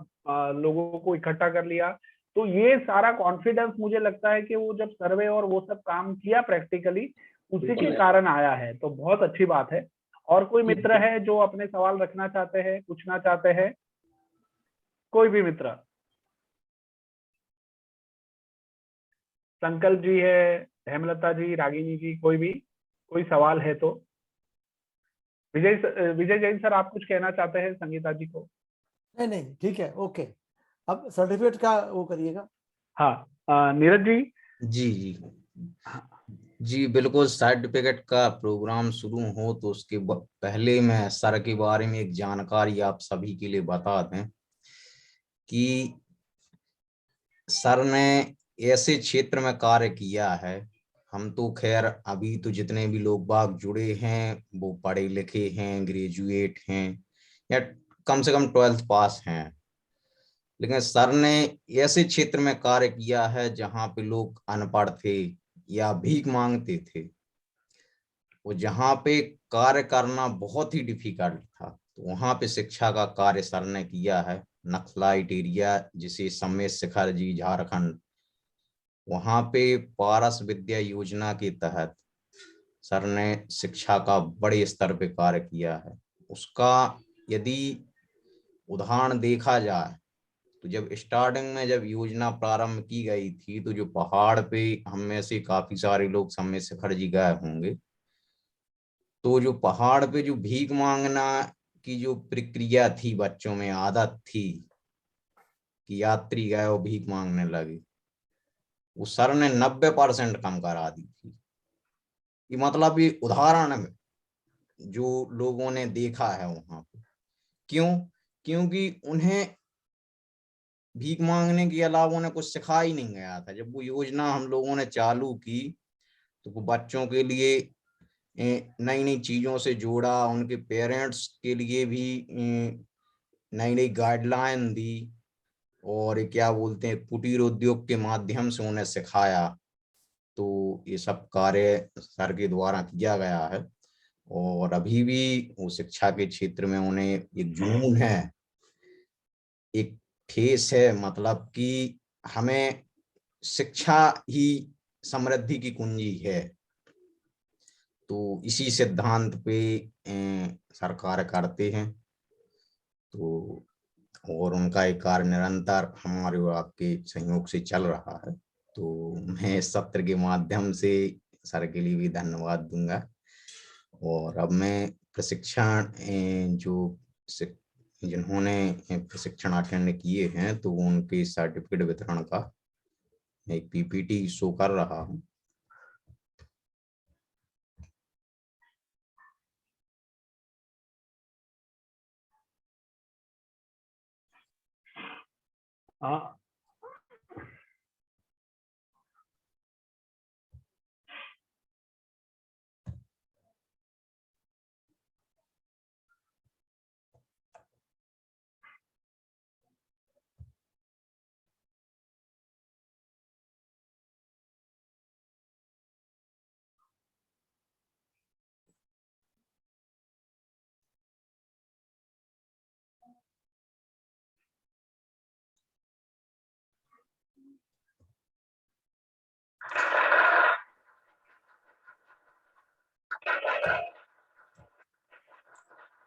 लोगों को इकट्ठा कर लिया, तो ये सारा कॉन्फिडेंस मुझे लगता है कि वो जब सर्वे और वो सब काम किया प्रैक्टिकली, उसी के कारण आया है। तो बहुत अच्छी बात है। और कोई मित्र है जो अपने सवाल रखना चाहते हैं, पूछना चाहते हैं? कोई भी मित्र? संकल्प जी है, हेमलता जी, रागिनी जी, कोई भी कोई सवाल है तो? विजय जैन सर, आप कुछ कहना चाहते हैं संगीता जी को? नहीं ठीक है, ओके। अब सर्टिफिकेट का वो करिएगा। हाँ नीरज जी। जी जी जी बिल्कुल। सर्टिफिकेट का प्रोग्राम शुरू हो तो उसके पहले मैं सर के बारे में एक जानकारी आप सभी के लिए बता दें कि सर ने ऐसे क्षेत्र में कार्य किया है। हम तो खैर अभी तो जितने भी लोग बाग जुड़े हैं वो पढ़े लिखे हैं, ग्रेजुएट हैं या कम से कम 12th पास हैं, लेकिन सर ने ऐसे क्षेत्र में कार्य किया है जहाँ पे लोग अनपढ़ थे या भीख मांगते थे, वो जहाँ पे कार्य करना बहुत ही डिफिकल्ट था, तो वहां पे शिक्षा का कार्य सर ने किया है। नक्सलाइट एरिया जिसे समेत शिखर जी झारखंड, वहां पे पारस विद्या योजना के तहत सर ने शिक्षा का बड़े स्तर पे कार्य किया है। उसका यदि उदाहरण देखा जाए तो जब स्टार्टिंग में जब योजना प्रारंभ की गई थी तो जो पहाड़ पे हम में से काफी सारे लोग समेत शिखर जी गए होंगे, तो जो पहाड़ पे जो भीख मांगना की जो प्रक्रिया थी, बच्चों में आदत थी कि यात्री गए और भीख मांगने लगे, वो सर ने 90% कम करा दी थी। ये मतलब ये उदाहरण में जो लोगों ने देखा है वहां पे। क्यों? क्योंकि उन्हें भीख मांगने के अलावा उन्हें कुछ सिखाया ही नहीं गया था। जब वो योजना हम लोगों ने चालू की तो वो बच्चों के लिए नई नई चीजों से जोड़ा, उनके पेरेंट्स के लिए भी नई नई गाइडलाइन दी, और क्या बोलते हैं कुटीर उद्योग के माध्यम से उन्हें सिखाया। तो ये सब कार्य सर के द्वारा किया गया है और अभी भी वो शिक्षा के क्षेत्र में उन्हें एक जुनून है, एक ठेस है, मतलब कि हमें शिक्षा ही समृद्धि की कुंजी है। तो इसी सिद्धांत पे सर कार्य करते हैं। तो और उनका एक कार्य निरंतर हमारे और आपके सहयोग से चल रहा है। तो मैं इस सत्र के माध्यम से सर के लिए भी धन्यवाद दूंगा। और अब मैं प्रशिक्षण जो जिन्होंने प्रशिक्षण अटेंड किए हैं तो उनके सर्टिफिकेट वितरण का एक पीपीटी शो कर रहा हूँ। हाँ,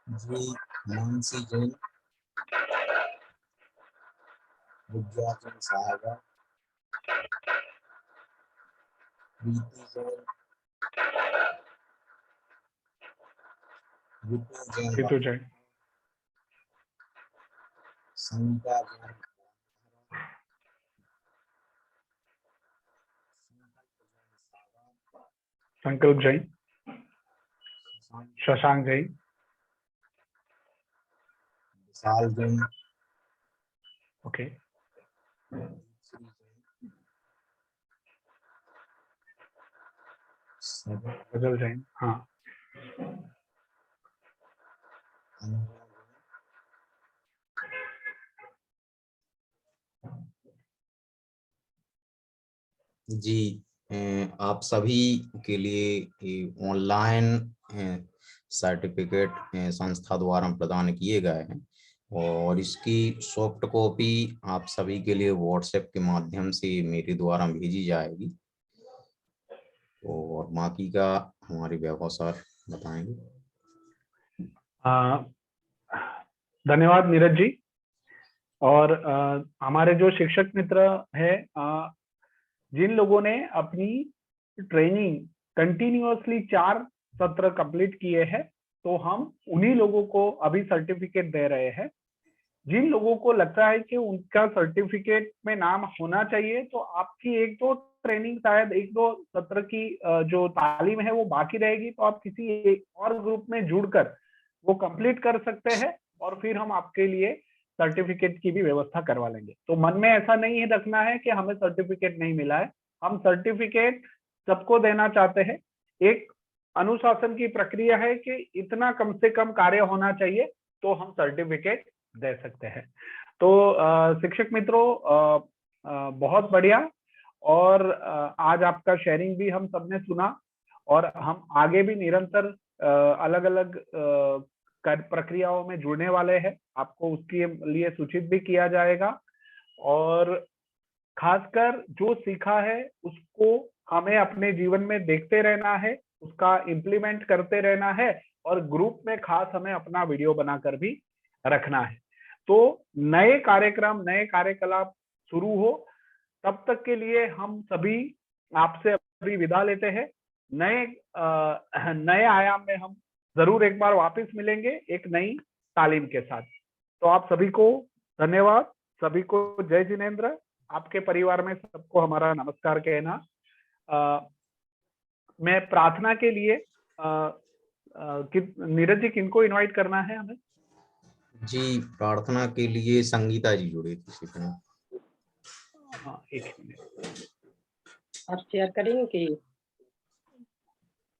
जी मानसी जैन, विद्या जैन साहबा, प्रीति जैन, विपुल जैन, ऋतु जैन, संगीता जैन, संकल्प जैन, शशांक जैन, विशाल जैन, ओके, सजल जैन, हाँ, जी आप सभी के लिए ऑनलाइन सर्टिफिकेट संस्था द्वारा प्रदान किए गए हैं और इसकी सॉफ्ट कॉपी आप सभी के लिए व्हाट्सएप के माध्यम से मेरे द्वारा भेजी जाएगी और बाकी का हमारे वैभव सर बताएंगे। धन्यवाद नीरज जी। और हमारे जो शिक्षक मित्र हैं, जिन लोगों ने अपनी ट्रेनिंग कंटिन्यूअसली 4 सत्र कंप्लीट किए हैं, तो हम उन्हीं लोगों को अभी सर्टिफिकेट दे रहे हैं। जिन लोगों को लगता है कि उनका सर्टिफिकेट में नाम होना चाहिए, तो आपकी 1-2 ट्रेनिंग, शायद 1-2 सत्र की जो तालीम है वो बाकी रहेगी, तो आप किसी एक और ग्रुप में जुड़कर वो कंप्लीट कर सकते हैं और फिर हम आपके लिए सर्टिफिकेट की भी व्यवस्था करवा लेंगे। तो मन में ऐसा नहीं है रखना है कि हमें सर्टिफिकेट नहीं मिला है। हम सर्टिफिकेट सबको देना चाहते हैं। एक अनुशासन की प्रक्रिया है कि इतना कम से कम कार्य होना चाहिए तो हम सर्टिफिकेट दे सकते हैं। तो शिक्षक मित्रों, बहुत बढ़िया। और आज आपका शेयरिंग भी हम सबने सुना और हम आगे भी निरंतर अलग अलग प्रक्रियाओं में जुड़ने वाले हैं। आपको उसके लिए सूचित भी किया जाएगा और खासकर जो सीखा है उसको हमें अपने जीवन में देखते रहना है, उसका इम्प्लीमेंट करते रहना है और ग्रुप में खास हमें अपना वीडियो बनाकर भी रखना है। तो नए कार्यक्रम, नए कार्यकलाप शुरू हो, तब तक के लिए हम सभी आपसे अभी विदा लेते हैं। नए आयाम में हम जरूर एक बार वापस मिलेंगे एक नई तालीम के साथ। तो आप सभी को धन्यवाद, सभी को जय जिनेंद्र। आपके परिवार में सबको हमारा नमस्कार कहना। मैं प्रार्थना के लिए नीरज जी किनको इनवाइट करना है हमें? जी, प्रार्थना के लिए संगीता जी जुड़े किसी को। हाँ, एक मिनट, आप शेयर करेंगे कि?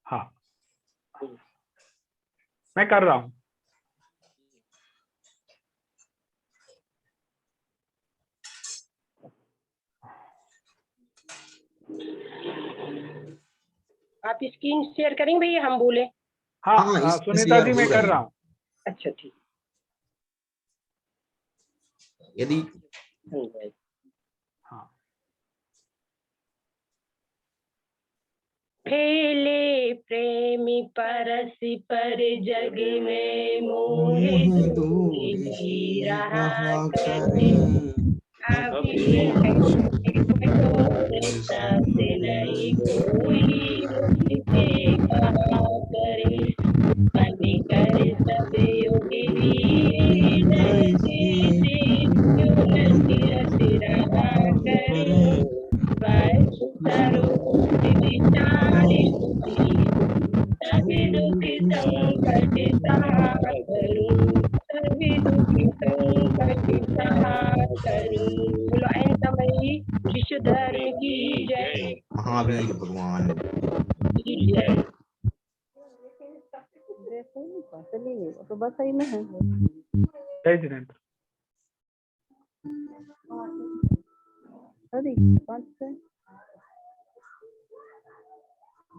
हाँ, मैं कर रहा हूँ। आप स्क्रीन शेयर करेंगे भैया, हम बोले? हाँ, सुनीता जी मैं कर रहा हूँ। अच्छा ठीक। यदि हाँ, फैले प्रेमी परसी पर जग में मोहे दूर ही रहा करें। अभी साथ नहीं कोई मुझसे कहा करे। बने कर सब योगी क्यों न तीरथ रहा करें। बस सरोज विचारे सभी दुखी संकट सहा करूं। सभी दुखी संकट सहा करूं। बोलो ऐन समय विश्व धर्म की जय। महावीर भगवान की जय। तो बस सही में है। जय जिनेंद्र।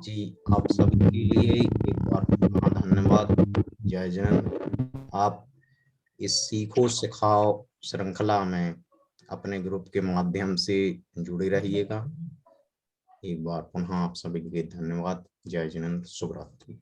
जी, आप सभी के लिए एक बार पुनः धन्यवाद। जय जैन। आप इस सीखो सिखाओ श्रृंखला में अपने ग्रुप के माध्यम से जुड़े रहिएगा। एक बार पुनः आप सभी के धन्यवाद। जय जिनेंद्र। शुभ रात्रि।